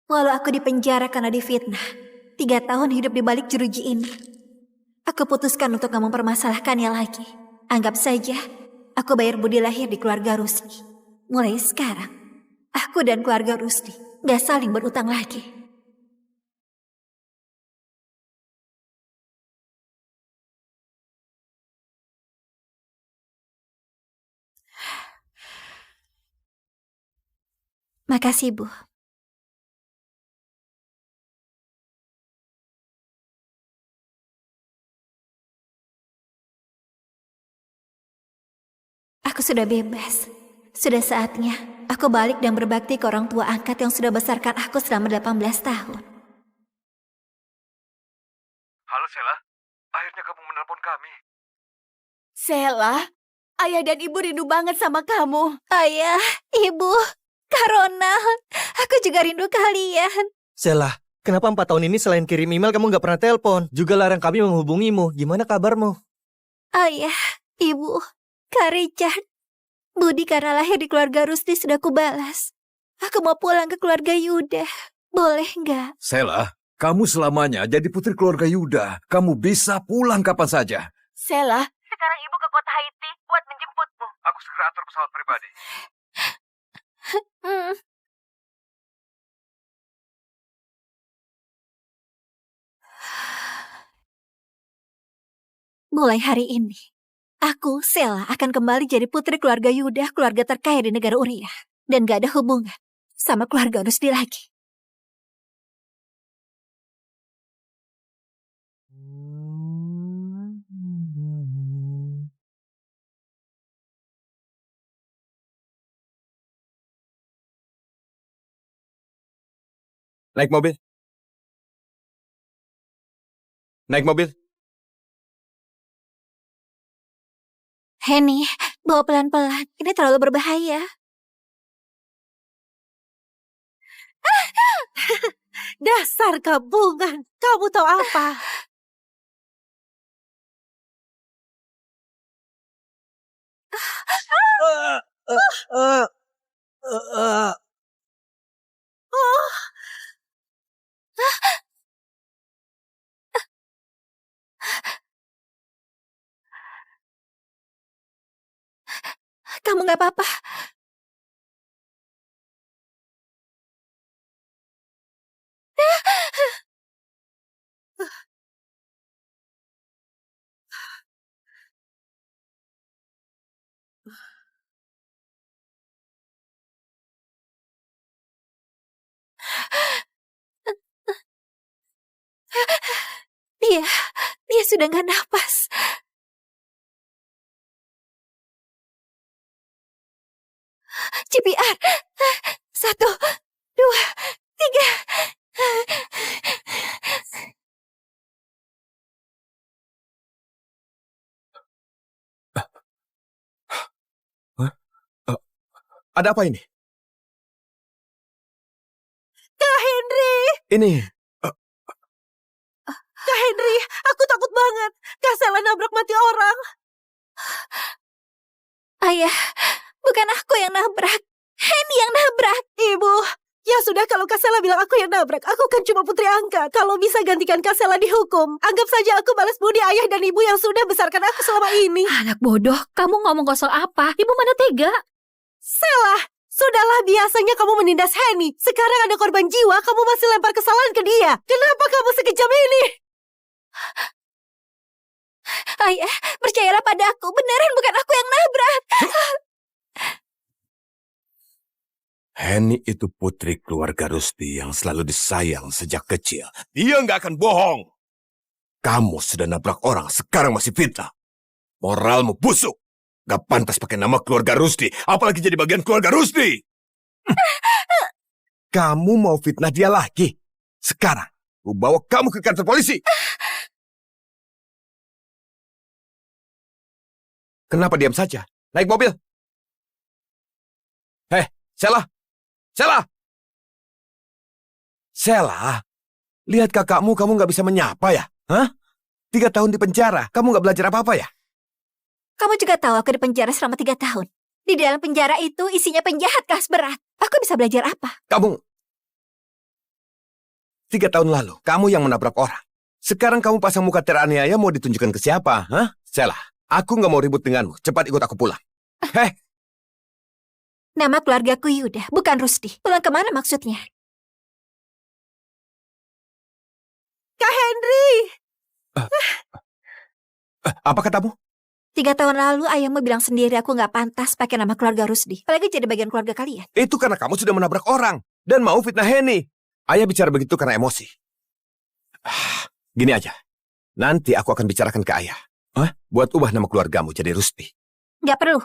walau aku dipenjara karena difitnah, 3 tahun hidup di balik jeruji ini, aku putuskan untuk gak mempermasalahkannya lagi. Anggap saja aku bayar budi lahir di keluarga Rusdi. Mulai sekarang, aku dan keluarga Rusdi gak saling berutang lagi. Makasih, Bu. Aku sudah bebas. Sudah saatnya aku balik dan berbakti ke orang tua angkat yang sudah besarkan aku selama 18 tahun. Halo Sela, akhirnya kamu menelpon kami. Sela, ayah dan ibu rindu banget sama kamu. Ayah, ibu, Kak Ronald, aku juga rindu kalian. Sela, kenapa 4 tahun ini selain kirim email kamu nggak pernah telepon? Juga larang kami menghubungimu. Gimana kabarmu? Ayah, ibu, Kak Richard, budi karena lahir di keluarga Rusdi sudah kubalas. Aku mau pulang ke keluarga Yuda. Boleh nggak? Sela, kamu selamanya jadi putri keluarga Yuda. Kamu bisa pulang kapan saja. Sela, Sekarang ibu ke kota Haiti buat menjemputmu. Aku segera atur pesawat pribadi. Mulai hari ini, aku, Sela, akan kembali jadi putri keluarga Yuda, keluarga terkaya di negara Uriah. Dan gak ada hubungan sama keluarga Rusdi lagi. Naik mobil. Naik mobil. Henny, bawa pelan-pelan. Ini terlalu berbahaya. dasar gabungan. Kamu tahu apa? Kamu gak apa-apa. Dia sudah gak napas. CPR. 1, 2, 3. Ada apa ini? Kak Henry! Ini, Kak Henry, aku takut banget. Kak Sela nabrak mati orang. Ayah, bukan aku yang nabrak. Henny yang nabrak. Ibu, ya sudah kalau Kak Sela bilang aku yang nabrak. Aku kan cuma putri angkat. Kalau bisa gantikan Kak Sela dihukum. Anggap saja aku balas budi ayah dan ibu yang sudah besarkan aku selama ini. Anak bodoh, kamu ngomong kosong apa? Ibu mana tega? Sela, sudahlah biasanya kamu menindas Henny. Sekarang ada korban jiwa, kamu masih lempar kesalahan ke dia. Kenapa kamu sekejam ini? Ayah, percayalah pada aku. Beneran bukan aku yang nabrak. Henny itu putri keluarga Rusdi yang selalu disayang sejak kecil. Dia nggak akan bohong. Kamu sudah nabrak orang, sekarang masih fitnah. Moralmu busuk. Gak pantas pakai nama keluarga Rusdi, apalagi jadi bagian keluarga Rusdi. Kamu mau fitnah dia lagi? Sekarang, aku bawa kamu ke kantor polisi. Kenapa diam saja? Naik mobil. Sela! Sela! Sela, lihat kakakmu kamu gak bisa menyapa ya? Hah? 3 tahun di penjara, kamu gak belajar apa-apa ya? Kamu juga tahu aku di penjara selama 3 tahun. Di dalam penjara itu isinya penjahat kelas berat. Aku bisa belajar apa? Kamu 3 tahun lalu, kamu yang menabrak orang. Sekarang kamu pasang muka teraniaya mau ditunjukkan ke siapa? Hah? Sela, aku gak mau ribut denganmu. Cepat ikut aku pulang. Nama keluargaku Yuda, bukan Rusdi. Pulang kemana maksudnya? Kak Henry! Apa katamu? 3 tahun lalu ayahmu bilang sendiri aku gak pantas pakai nama keluarga Rusdi. Apalagi jadi bagian keluarga kalian. Itu karena kamu sudah menabrak orang. Dan mau fitnah Henny. Ayah bicara begitu karena emosi. Gini aja. Nanti aku akan bicarakan ke ayah. Buat ubah nama keluargamu jadi Rusdi. Gak perlu.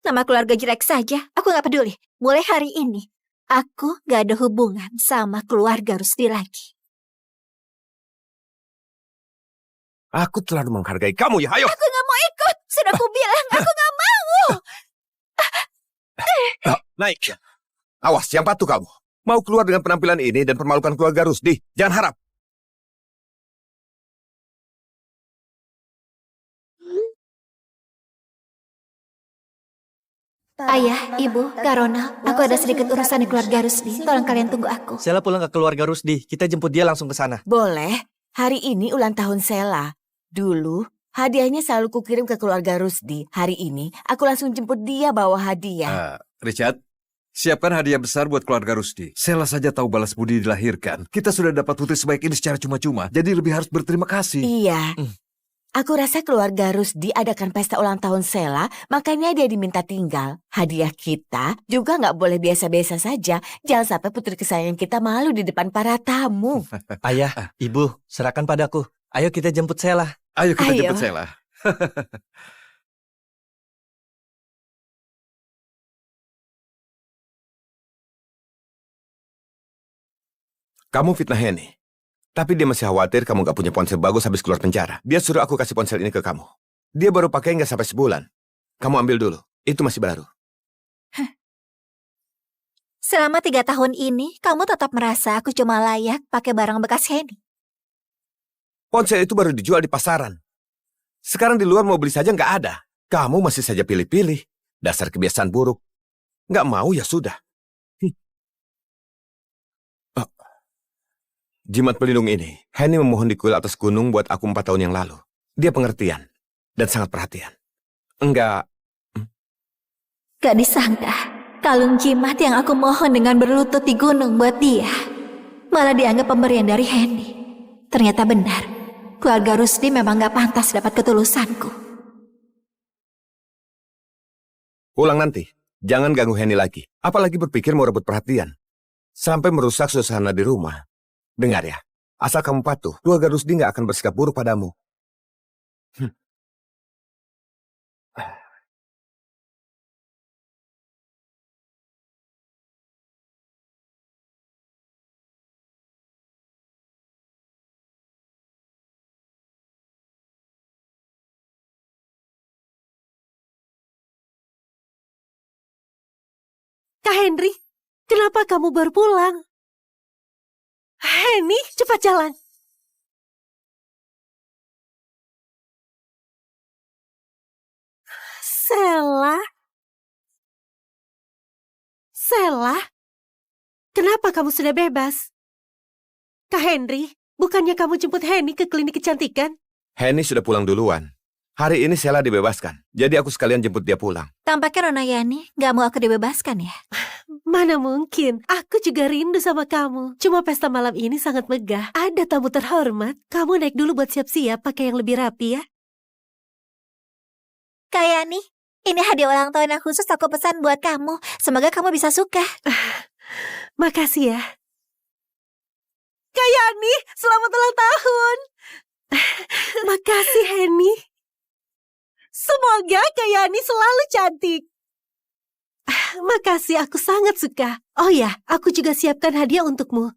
Nama keluarga jelek saja. Aku gak peduli. Mulai hari ini, aku gak ada hubungan sama keluarga Rusdi lagi. Aku terlalu menghargai kamu ya, ayo. Aku gak mau ikut. Sudah aku bilang, aku gak mau. Naik. Awas, yang patuh kamu. Mau keluar dengan penampilan ini dan permalukan keluarga Rusdi. Jangan harap. Ayah, Ibu, Kak Ronald, aku ada sedikit urusan di keluarga Rusdi. Tolong kalian tunggu aku. Sela pulang ke keluarga Rusdi. Kita jemput dia langsung ke sana. Boleh. Hari ini ulang tahun Sela. Dulu, hadiahnya selalu kukirim ke keluarga Rusdi. Hari ini, aku langsung jemput dia bawa hadiah. Richard, siapkan hadiah besar buat keluarga Rusdi. Sela saja tahu balas budi dilahirkan. Kita sudah dapat putri sebaik ini secara cuma-cuma. Jadi lebih harus berterima kasih. Iya. Aku rasa keluarga Rusdi adakan pesta ulang tahun Sela, makanya dia diminta tinggal. Hadiah kita juga nggak boleh biasa-biasa saja. Jangan sampai putri kesayangan kita malu di depan para tamu. Ayah, Ibu, serahkan padaku. Ayo kita jemput Sela. Ayo kita jemput Sela. Kamu fitnah Henny. Tapi dia masih khawatir kamu gak punya ponsel bagus habis keluar penjara. Dia suruh aku kasih ponsel ini ke kamu. Dia baru pakai nggak sampai sebulan. Kamu ambil dulu. Itu masih baru. Selama 3 tahun ini, kamu tetap merasa aku cuma layak pakai barang bekas Henny. Ponsel itu baru dijual di pasaran. Sekarang di luar mau beli saja nggak ada. Kamu masih saja pilih-pilih. Dasar kebiasaan buruk. Nggak mau ya sudah. Jimat pelindung ini, Henny memohon di kuil atas gunung buat aku 4 tahun yang lalu. Dia pengertian dan sangat perhatian. Enggak. Gak disangka, kalung jimat yang aku mohon dengan berlutut di gunung buat dia, malah dianggap pemberian dari Henny. Ternyata benar, keluarga Rusdi memang gak pantas dapat ketulusanku. Pulang nanti, jangan ganggu Henny lagi. Apalagi berpikir mau rebut perhatian. Sampai merusak suasana di rumah. Dengar ya, Asal kamu patuh, keluarga Rusdi nggak akan bersikap buruk padamu. Kak Henry, kenapa kamu baru pulang? Henny, cepat jalan. Sela? Sela? Kenapa kamu sudah bebas? Kak Henry, bukannya kamu jemput Henny ke klinik kecantikan? Henny sudah pulang duluan. Hari ini Sela dibebaskan, jadi aku sekalian jemput dia pulang. Tampaknya Nona Yani gak mau aku dibebaskan ya? Mana mungkin, aku juga rindu sama kamu. Cuma pesta malam ini sangat megah. Ada tamu terhormat. Kamu naik dulu buat siap-siap pakai yang lebih rapi ya. Kak Yani, ini hadiah ulang tahun yang khusus aku pesan buat kamu. Semoga kamu bisa suka. Makasih ya. Kak Yani, selamat ulang tahun. Makasih Henny. Semoga Kak Yani selalu cantik. Makasih, aku sangat suka. Oh ya, aku juga siapkan hadiah untukmu.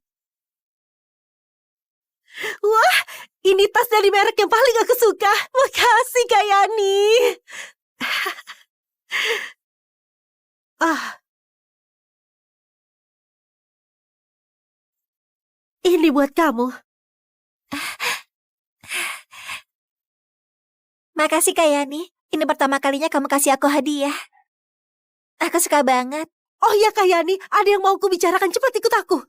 Wah, ini tas dari merek yang paling aku suka. Makasih Kak Yani. Ini buat kamu. Makasih Kak Yani. Ini pertama kalinya kamu kasih aku hadiah. Aku suka banget. Oh ya Kak Yani, ada yang mau aku bicarakan. Cepat ikut aku.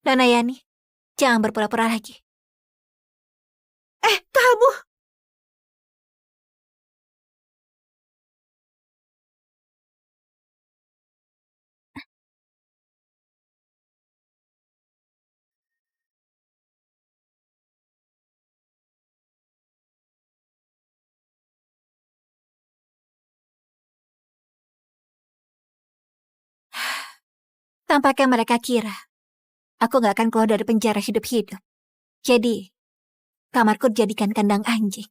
Nona Yani, jangan berpura-pura lagi. Kamu. Tampaknya mereka kira aku gak akan keluar dari penjara hidup-hidup. Jadi, kamarku dijadikan kandang anjing.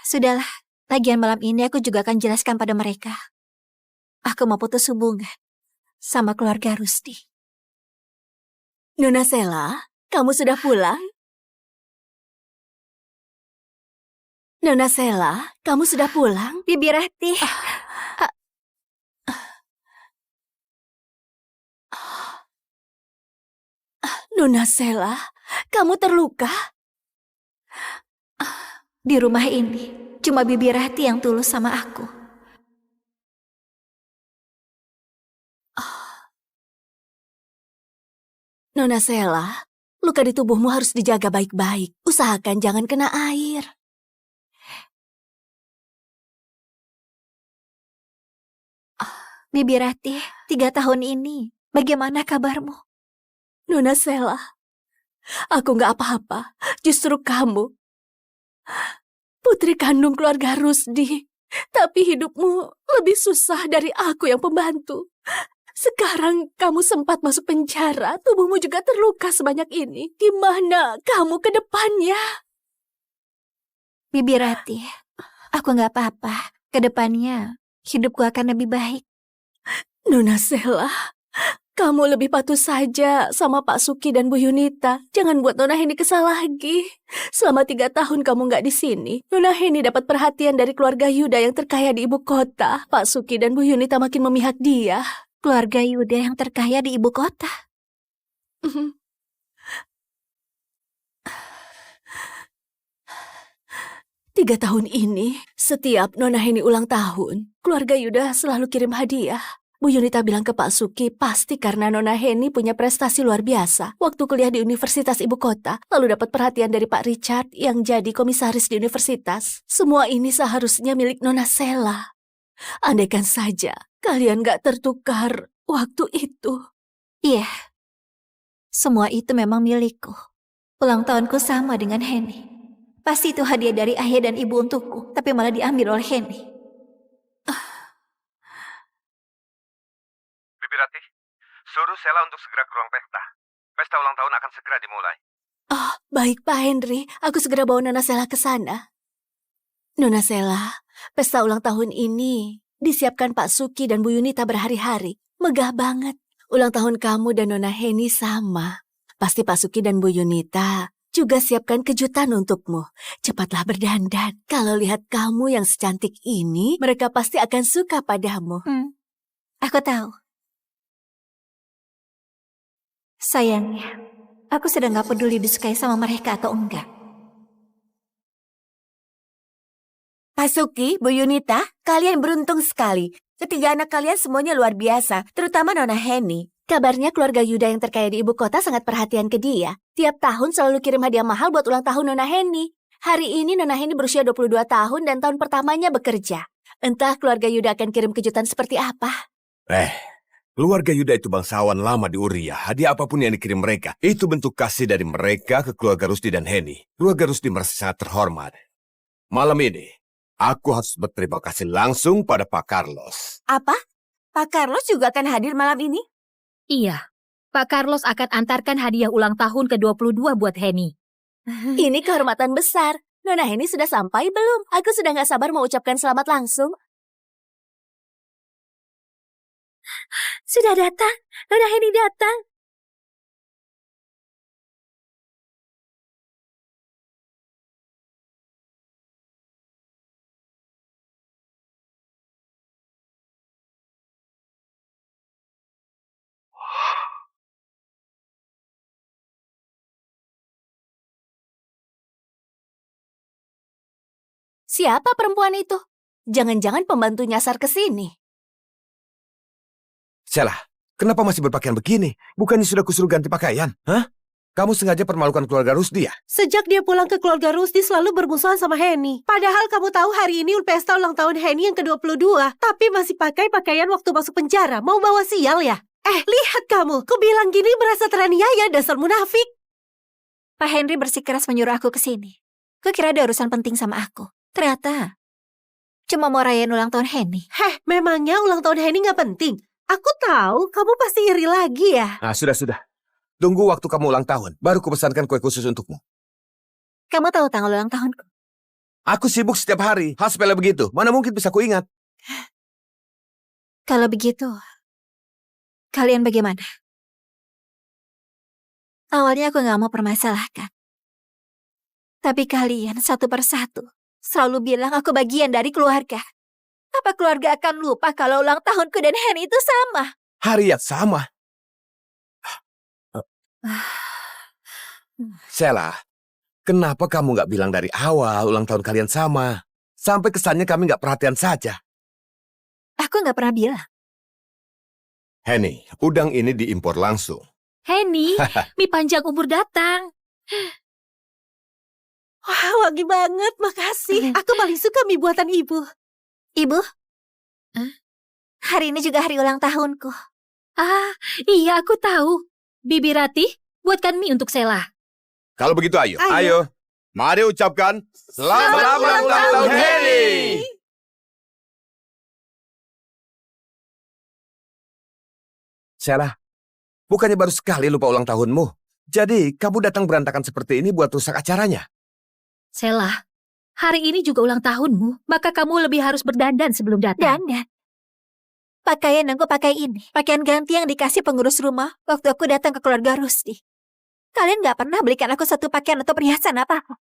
Sudahlah, lagian malam ini aku juga akan jelaskan pada mereka. Aku mau putus hubungan sama keluarga Rusdi. Nona Sela, kamu sudah pulang? Nona Sela, kamu sudah pulang? Bibi Rati. Nona Sela, kamu terluka? Di rumah ini, cuma Bibi Rati yang tulus sama aku. Nona Sela, luka di tubuhmu harus dijaga baik-baik. Usahakan jangan kena air. Bibi Rati, 3 tahun ini, bagaimana kabarmu? Nona Sela, aku gak apa-apa. Justru kamu, putri kandung keluarga Rusdi. Tapi hidupmu lebih susah dari aku yang pembantu. Sekarang kamu sempat masuk penjara, tubuhmu juga terluka sebanyak ini. Gimana kamu ke depannya? Bibi Rati, aku gak apa-apa. Kedepannya, hidupku akan lebih baik. Nona Sela, kamu lebih patuh saja sama Pak Suki dan Bu Yunita. Jangan buat Nona Heni kesal lagi. Selama 3 tahun kamu nggak di sini, Nona Heni dapat perhatian dari keluarga Yuda yang terkaya di ibu kota. Pak Suki dan Bu Yunita makin memihak dia. Keluarga Yuda yang terkaya di ibu kota. 3 tahun ini, setiap Nona Heni ulang tahun, keluarga Yuda selalu kirim hadiah. Bu Yunita bilang ke Pak Suki, pasti karena Nona Heni punya prestasi luar biasa. Waktu kuliah di Universitas Ibu Kota, lalu dapat perhatian dari Pak Richard yang jadi komisaris di universitas. Semua ini seharusnya milik Nona Sela. Andaikan saja kalian gak tertukar waktu itu. Iya, semua itu memang milikku. Ulang tahunku sama dengan Heni. Pasti itu hadiah dari ayah dan ibu untukku, tapi malah diambil oleh Henry. Bibi Ratih, suruh Sela untuk segera ke ruang pesta. Pesta ulang tahun akan segera dimulai. Oh, baik Pak Henry. Aku segera bawa Nona Sela ke sana. Nona Sela, pesta ulang tahun ini disiapkan Pak Suki dan Bu Yunita berhari-hari. Megah banget. Ulang tahun kamu dan Nona Heni sama. Pasti Pak Suki dan Bu Yunita juga siapkan kejutan untukmu. Cepatlah berdandan. Kalau lihat kamu yang secantik ini, mereka pasti akan suka padamu. Aku tahu. Sayangnya, aku sudah gak peduli disukai sama mereka atau enggak. Pak Suki, Bu Yunita, kalian beruntung sekali. Ketiga anak kalian semuanya luar biasa, terutama Nona Heni. Kabarnya keluarga Yuda yang terkaya di ibu kota sangat perhatian ke dia. Tiap tahun selalu kirim hadiah mahal buat ulang tahun Nona Heni. Hari ini Nona Heni berusia 22 tahun dan tahun pertamanya bekerja. Entah keluarga Yuda akan kirim kejutan seperti apa. Keluarga Yuda itu bangsawan lama di Uria. Hadiah apapun yang dikirim mereka, itu bentuk kasih dari mereka ke keluarga Rusdi dan Heni. Keluarga Rusdi merasa sangat terhormat. Malam ini, aku harus berterima kasih langsung pada Pak Carlos. Apa? Pak Carlos juga akan hadir malam ini? Iya, Pak Carlos akan antarkan hadiah ulang tahun ke-22 buat Heni. Ini kehormatan besar. Nona Heni sudah sampai belum? Aku sudah gak sabar mau ucapkan selamat langsung. Sudah datang. Nona Heni datang. Siapa perempuan itu? Jangan-jangan pembantu nyasar ke sini. Sela, kenapa masih berpakaian begini? Bukannya sudah kusuruh ganti pakaian? Hah? Kamu sengaja permalukan keluarga Rusdi ya? Sejak dia pulang ke keluarga Rusdi selalu bermusuhan sama Heni. Padahal kamu tahu hari ini pesta ulang tahun Heni yang ke-22. Tapi masih pakai pakaian waktu masuk penjara. Mau bawa sial ya? Lihat kamu. Kubilang gini merasa teraniaya, dasar munafik. Pak Henry bersikeras menyuruh aku ke sini. Kukira ada urusan penting sama aku. Ternyata cuma mau rayain ulang tahun Heni. Memangnya ulang tahun Heni gak penting? Aku tahu kamu pasti iri lagi ya. Sudah. Tunggu waktu kamu ulang tahun, baru kupesankan kue khusus untukmu. Kamu tahu tanggal ulang tahunku? Aku sibuk setiap hari, hal sepele begitu. Mana mungkin bisa kuingat? Kalau begitu, kalian bagaimana? Awalnya aku gak mau permasalahkan. Tapi kalian satu persatu selalu bilang aku bagian dari keluarga. Apa keluarga akan lupa kalau ulang tahunku dan Henny itu sama? Hari yang sama. Sela, kenapa kamu gak bilang dari awal ulang tahun kalian sama? Sampai kesannya kami gak perhatian saja. Aku gak pernah bilang. Henny, udang ini diimpor langsung. Henny, mie panjang umur datang. Wah, wangi banget, makasih. Aku paling suka mie buatan ibu. Ibu? Hari ini juga hari ulang tahunku. Iya aku tahu. Bibi Ratih, buatkan mie untuk Sela. Kalau begitu ayo. Mari ucapkan selamat ulang tahun Henny. Sela, bukannya baru sekali lupa ulang tahunmu. Jadi kamu datang berantakan seperti ini buat rusak acaranya. Sela, hari ini juga ulang tahunmu, maka kamu lebih harus berdandan sebelum datang. Dandan? Pakaian yang aku pakai ini, pakaian ganti yang dikasih pengurus rumah waktu aku datang ke keluarga Rusdi. Kalian gak pernah belikan aku satu pakaian atau perhiasan apa-apa.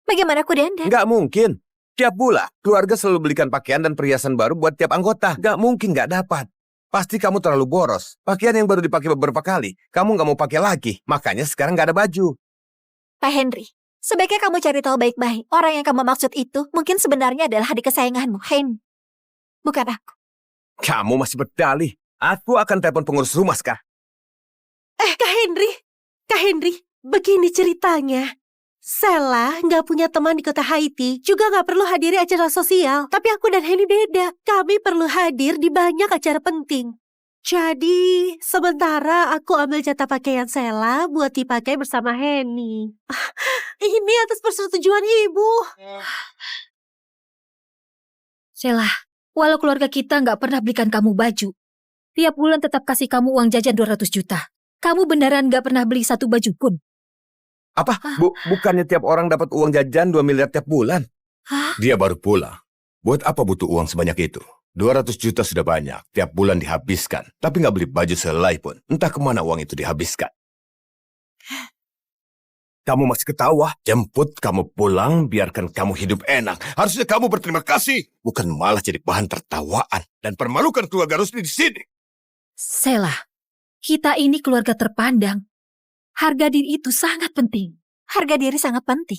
Bagaimana aku dandan? Gak mungkin. Tiap bulan, keluarga selalu belikan pakaian dan perhiasan baru buat tiap anggota. Gak mungkin gak dapat. Pasti kamu terlalu boros. Pakaian yang baru dipakai beberapa kali, kamu gak mau pakai lagi. Makanya sekarang gak ada baju. Pak Henry, sebaiknya kamu cari tahu baik-baik. Orang yang kamu maksud itu mungkin sebenarnya adalah adik kesayanganmu, Hen. Bukan aku. Kamu masih berdalih. Aku akan telepon pengurus rumah sekarang. Kak Henry, begini ceritanya. Sela nggak punya teman di kota Haiti, juga nggak perlu hadiri acara sosial. Tapi aku dan Henny beda. Kami perlu hadir di banyak acara penting. Jadi, sementara aku ambil jatah pakaian Sela buat dipakai bersama Henny. Ini atas persetujuan ibu. Sheila, walau keluarga kita nggak pernah belikan kamu baju, tiap bulan tetap kasih kamu uang jajan 200 juta. Kamu beneran nggak pernah beli satu baju pun? Apa? Bukannya tiap orang dapat uang jajan 2 miliar tiap bulan? Dia baru pulang. Buat apa butuh uang sebanyak itu? 200 juta sudah banyak, tiap bulan dihabiskan. Tapi nggak beli baju sehelai pun. Entah kemana uang itu dihabiskan. Kamu masih ketawa? Jemput kamu pulang, biarkan kamu hidup enak. Harusnya kamu berterima kasih, bukan malah jadi bahan tertawaan dan permalukan keluarga Rusdi di sini. Sheila, kita ini keluarga terpandang. Harga diri itu sangat penting. Harga diri sangat penting.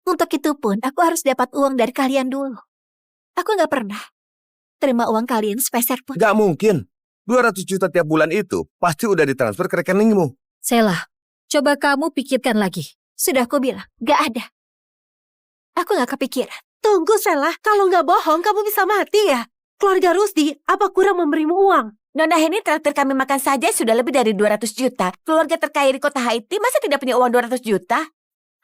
Untuk itu pun, aku harus dapat uang dari kalian dulu. Aku nggak pernah terima uang kalian sepeser pun. Gak mungkin. 200 juta tiap bulan itu pasti udah ditransfer ke rekeningmu. Sheila, coba kamu pikirkan lagi. Sudah aku bilang, gak ada. Aku gak kepikiran. Tunggu, Sheila. Kalau nggak bohong, kamu bisa mati ya? Keluarga Rusdi, apa kurang memberimu uang? Nona Heni traktir kami makan saja sudah lebih dari 200 juta. Keluarga terkaya di kota Haiti masa tidak punya uang 200 juta?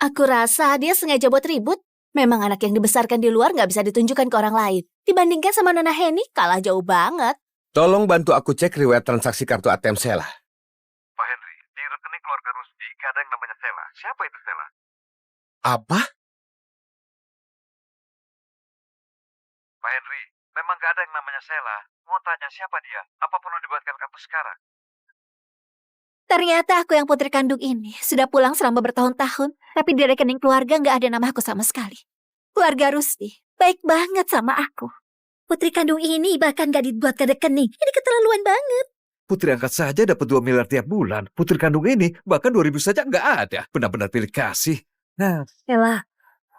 Aku rasa dia sengaja buat ribut. Memang anak yang dibesarkan di luar nggak bisa ditunjukkan ke orang lain. Dibandingkan sama Nona Heni, kalah jauh banget. Tolong bantu aku cek riwayat transaksi kartu ATM Sheila. Pak Henry, di rekening keluarga Rusdi gak ada yang namanya Sheila. Siapa itu Sheila? Apa? Pak Henry, memang gak ada yang namanya Sheila. Mau tanya siapa dia? Apa perlu dibuatkan kartu sekarang? Ternyata aku yang putri kandung ini sudah pulang selama bertahun-tahun, tapi di rekening keluarga nggak ada nama aku sama sekali. Keluarga Rusdi baik banget sama aku. Putri kandung ini bahkan gak dibuatkan rekening. Ini keterlaluan banget. Putri angkat saja dapat 2 miliar tiap bulan. Putri kandung ini bahkan 2.000 saja nggak ada. Benar-benar pilih kasih. Nah, Sheila,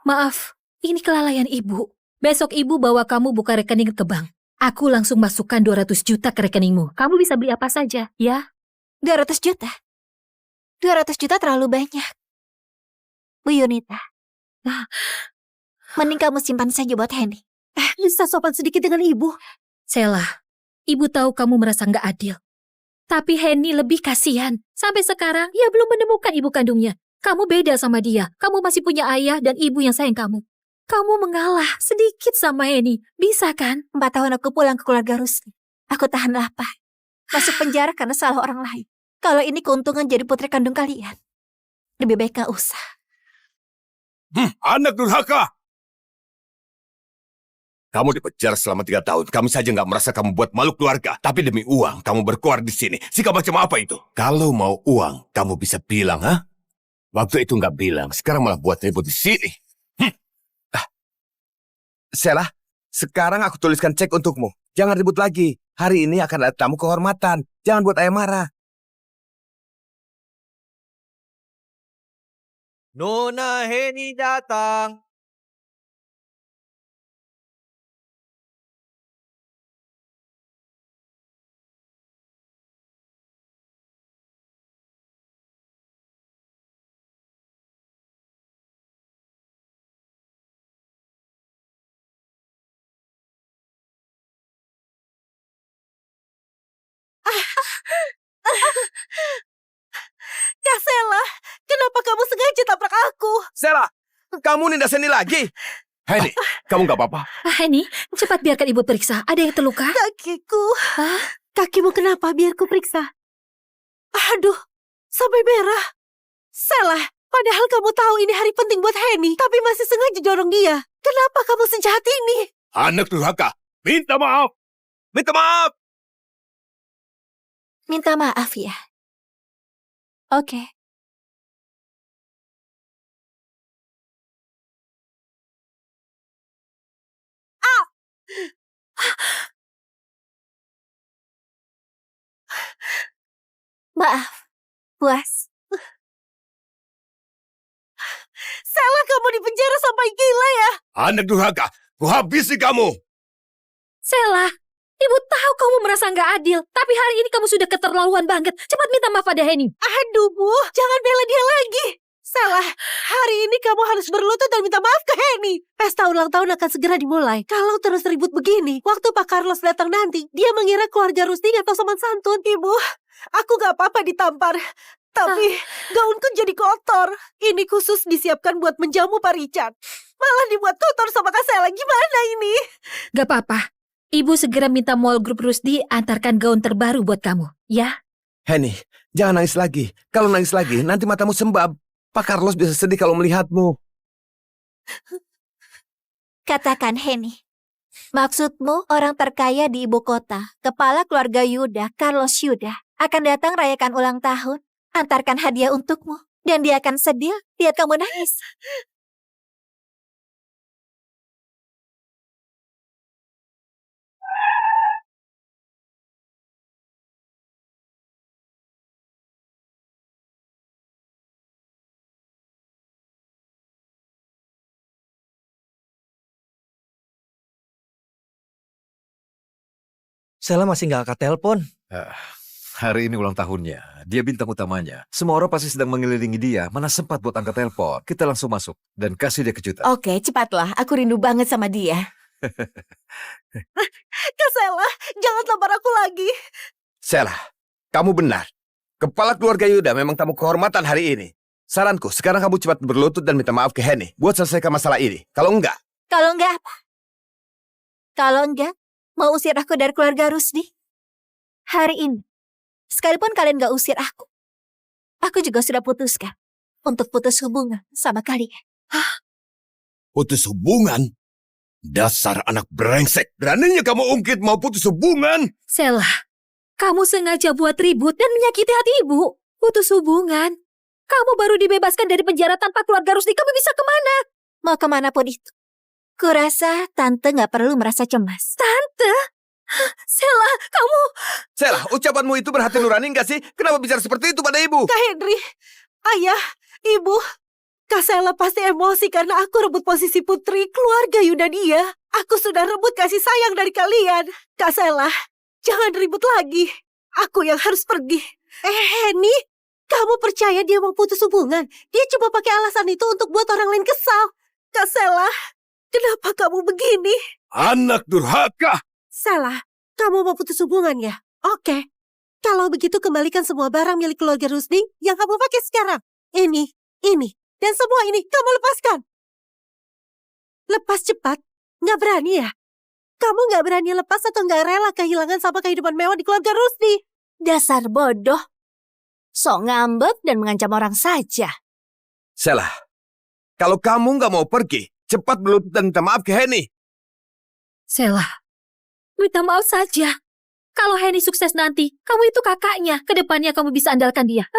maaf. Ini kelalaian ibu. Besok ibu bawa kamu buka rekening ke bank. Aku langsung masukkan 200 juta ke rekeningmu. Kamu bisa beli apa saja, ya? 200 juta? 200 juta terlalu banyak. Bu Yunita. Mending kamu simpan saja buat Henny. Bisa sopan sedikit dengan ibu. Sheila, ibu tahu kamu merasa nggak adil. Tapi Henny lebih kasihan. Sampai sekarang, ia belum menemukan ibu kandungnya. Kamu beda sama dia. Kamu masih punya ayah dan ibu yang sayang kamu. Kamu mengalah sedikit sama Henny. Bisa kan? 4 tahun aku pulang ke keluarga Rusdi. Aku tahan lapar. Masuk penjara karena salah orang lain. Kalau ini keuntungan jadi putri kandung kalian, lebih baik gak usah. Anak durhaka! Kamu dipenjara selama 3 tahun. Kami saja nggak merasa kamu buat malu keluarga. Tapi demi uang, kamu berkuar di sini. Sikap macam apa itu? Kalau mau uang, kamu bisa bilang, ha? Waktu itu nggak bilang. Sekarang malah buat ribut di sini. Sheila, sekarang aku tuliskan cek untukmu. Jangan ribut lagi. Hari ini akan ada tamu kehormatan. Jangan buat ayah marah. Nona Heni datang. Kak Sheila, kenapa kamu sengaja tabrak aku? Sheila, kamu nindas Henny lagi. Henny, kamu nggak apa-apa? Henny, cepat biarkan ibu periksa. Ada yang terluka? Kakiku. Kakimu kenapa? Biar ku periksa. Aduh, sampai merah. Sheila, padahal kamu tahu ini hari penting buat Henny, tapi masih sengaja dorong dia. Kenapa kamu sejahat ini? Anak durhaka, minta maaf. Minta maaf. Minta maaf ya. Oke. Maaf, puas. Sheila, kamu di penjara sampai gila ya? Anak durhaka, ku habisi kamu. Sheila, ibu tahu kamu merasa nggak adil. Tapi hari ini kamu sudah keterlaluan banget. Cepat minta maaf pada Henny. Aduh, Bu, jangan bela dia lagi. Sheila, hari ini kamu harus berlutut dan minta maaf ke Henny. Pesta ulang tahun akan segera dimulai. Kalau terus ribut begini, waktu Pak Carlos datang nanti, dia mengira keluarga Rusdi atau sopan santun. Ibu, aku gak apa-apa ditampar. Tapi gaunku jadi kotor. Ini khusus disiapkan buat menjamu Pak Richard. Malah dibuat kotor sama Kak Sela. Gimana ini? Gak apa-apa. Ibu segera minta Mall Group Rusdi antarkan gaun terbaru buat kamu, ya? Henny, jangan nangis lagi. Kalau nangis lagi, nanti matamu sembab. Pak Carlos bisa sedih kalau melihatmu. Katakan, Henny. Maksudmu orang terkaya di ibu kota, kepala keluarga Yuda, Carlos Yuda, akan datang rayakan ulang tahun, antarkan hadiah untukmu, dan dia akan sedih lihat kamu nangis. Sela masih nggak angkat telepon. Hari ini ulang tahunnya. Dia bintang utamanya. Semua orang pasti sedang mengelilingi dia. Mana sempat buat angkat telepon. Kita langsung masuk dan kasih dia kejutan. Oke, cepatlah. Aku rindu banget sama dia. Kak Sela, jangan tampar aku lagi. Sela, kamu benar. Kepala keluarga Yuda memang tamu kehormatan hari ini. Saranku, sekarang kamu cepat berlutut dan minta maaf ke Henny buat selesaikan masalah ini. Kalau enggak Apa? Kalau enggak, mau usir aku dari keluarga Rusdi? Hari ini, sekalipun kalian gak usir aku juga sudah putuskan untuk putus hubungan sama kalian. putus hubungan? Dasar anak brengsek. Beraninya kamu ungkit mau putus hubungan? Sela, kamu sengaja buat ribut dan menyakiti hati ibu. Putus hubungan. Kamu baru dibebaskan dari penjara tanpa keluarga Rusdi. Kamu bisa kemana? Mau kemanapun itu. Kurasa Tante gak perlu merasa cemas. Tante? Sela, kamu... Sela, ucapanmu itu berhati nurani enggak sih? Kenapa bicara seperti itu pada ibu? Kak Henry, ayah, ibu. Kak Sela pasti emosi karena aku rebut posisi putri keluarga Yuda dia. Aku sudah rebut kasih sayang dari kalian. Kak Sela, jangan ribut lagi. Aku yang harus pergi. Henny, kamu percaya dia mau putus hubungan? Dia cuma pakai alasan itu untuk buat orang lain kesal. Kak Sela, kenapa kamu begini? Anak durhaka! Sela, kamu mau putus hubungan ya? Oke. Kalau begitu kembalikan semua barang milik keluarga Rusdi yang kamu pakai sekarang. Ini, dan semua ini kamu lepaskan. Lepas cepat. Nggak berani ya? Kamu nggak berani lepas atau nggak rela kehilangan sama kehidupan mewah di keluarga Rusdi? Dasar bodoh. Sok ngambek dan mengancam orang saja. Sela, kalau kamu nggak mau pergi, cepat berlutut dan minta maaf ke Henny. Sela, minta maaf saja. Kalau Henny sukses nanti, kamu itu kakaknya. Kedepannya kamu bisa andalkan dia.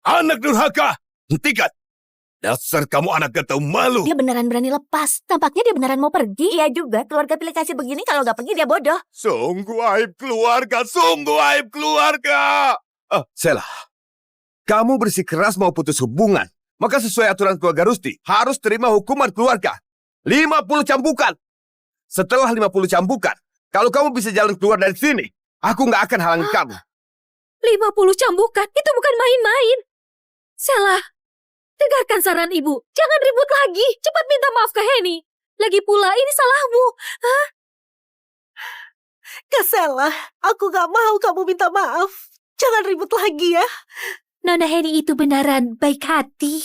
Anak durhaka! Hentikan! Dasar kamu anak gak tahu malu. Dia beneran berani lepas. Tampaknya dia beneran mau pergi. Iya juga, keluarga pilih kasih begini kalau nggak pergi dia bodoh. Sungguh aib keluarga, sungguh aib keluarga. Sela, kamu bersikeras mau putus hubungan. Maka sesuai aturan keluarga Rusdi, harus terima hukuman keluarga. 50 cambukan. Setelah 50 cambukan, kalau kamu bisa jalan keluar dari sini, aku nggak akan halangi kamu. 50 cambukan? Itu bukan main-main. Sela, dengarkan saran ibu. Jangan ribut lagi. Cepat minta maaf ke Henny. Lagi pula, ini salahmu. Kak Sela, aku gak mau kamu minta maaf. Jangan ribut lagi ya. Nona Henny itu beneran baik hati.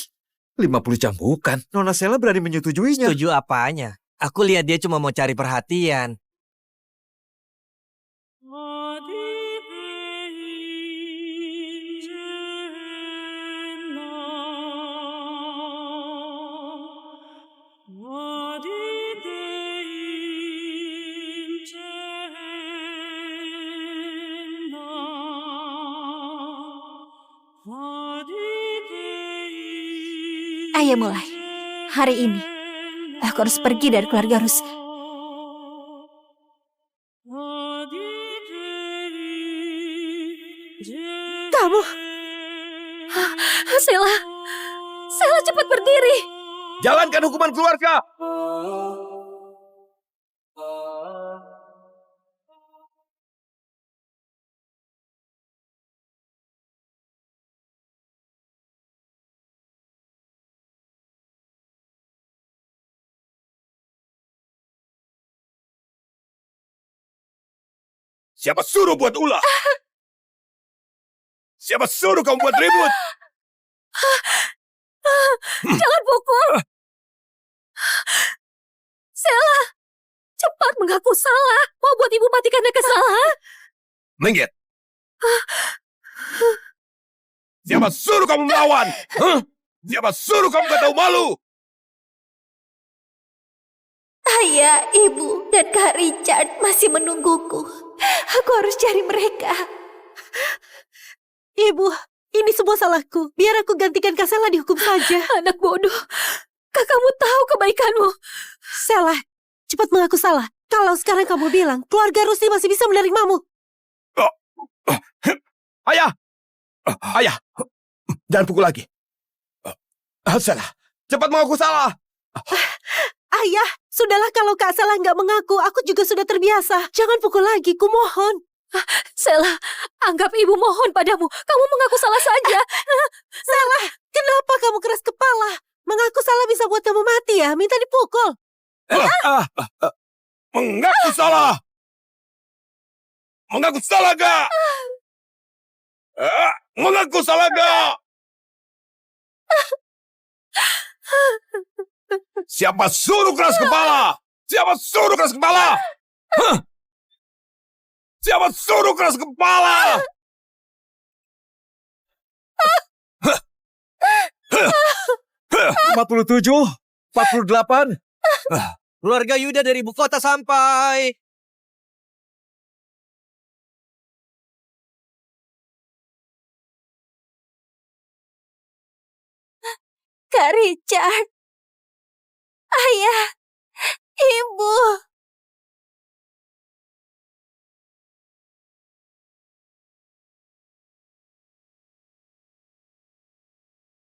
50 cambukan. Nona Sela berani menyetujuinya. Setuju apanya? Aku lihat dia cuma mau cari perhatian. Ayo mulai. Hari ini, aku harus pergi dari keluarga Rusdi. Kamu... Sela, Sela cepat berdiri. Jalankan hukuman keluarga. Siapa suruh buat ulah? Siapa suruh kamu buat ribut? Jangan pukul. Sela, cepat mengaku salah. Mau buat ibu mati karena kesalahan. Minggir. Siapa suruh kamu melawan? Hah? Siapa suruh kamu gak tahu malu? Ayah, Ibu, dan Kak Richard masih menungguku. Aku harus cari mereka. Ibu, ini semua salahku. Biar aku gantikan Kak Sela dihukum saja. Anak bodoh. Kakakmu tahu kebaikanmu. Sela, cepat mengaku salah. Kalau sekarang kamu bilang, keluarga Rusdi masih bisa menerimamu. Ayah! Ayah! Jangan pukul lagi. Salah. Cepat mengaku salah. Ayah, sudahlah kalau Kak Sela nggak mengaku. Aku juga sudah terbiasa. Jangan pukul lagi, kumohon. Sela, anggap ibu mohon padamu. Kamu mengaku salah saja. Sela, kenapa kamu keras kepala? Mengaku salah bisa buat kamu mati ya? Minta dipukul. Mengaku salah. Mengaku salah gak? Mengaku salah gak? Siapa suruh keras kepala? Siapa suruh keras kepala? Hah? Siapa suruh keras kepala? 47, 48. Keluarga Yuda dari ibu kota sampai. Kak Richard. Ayah. Ibu.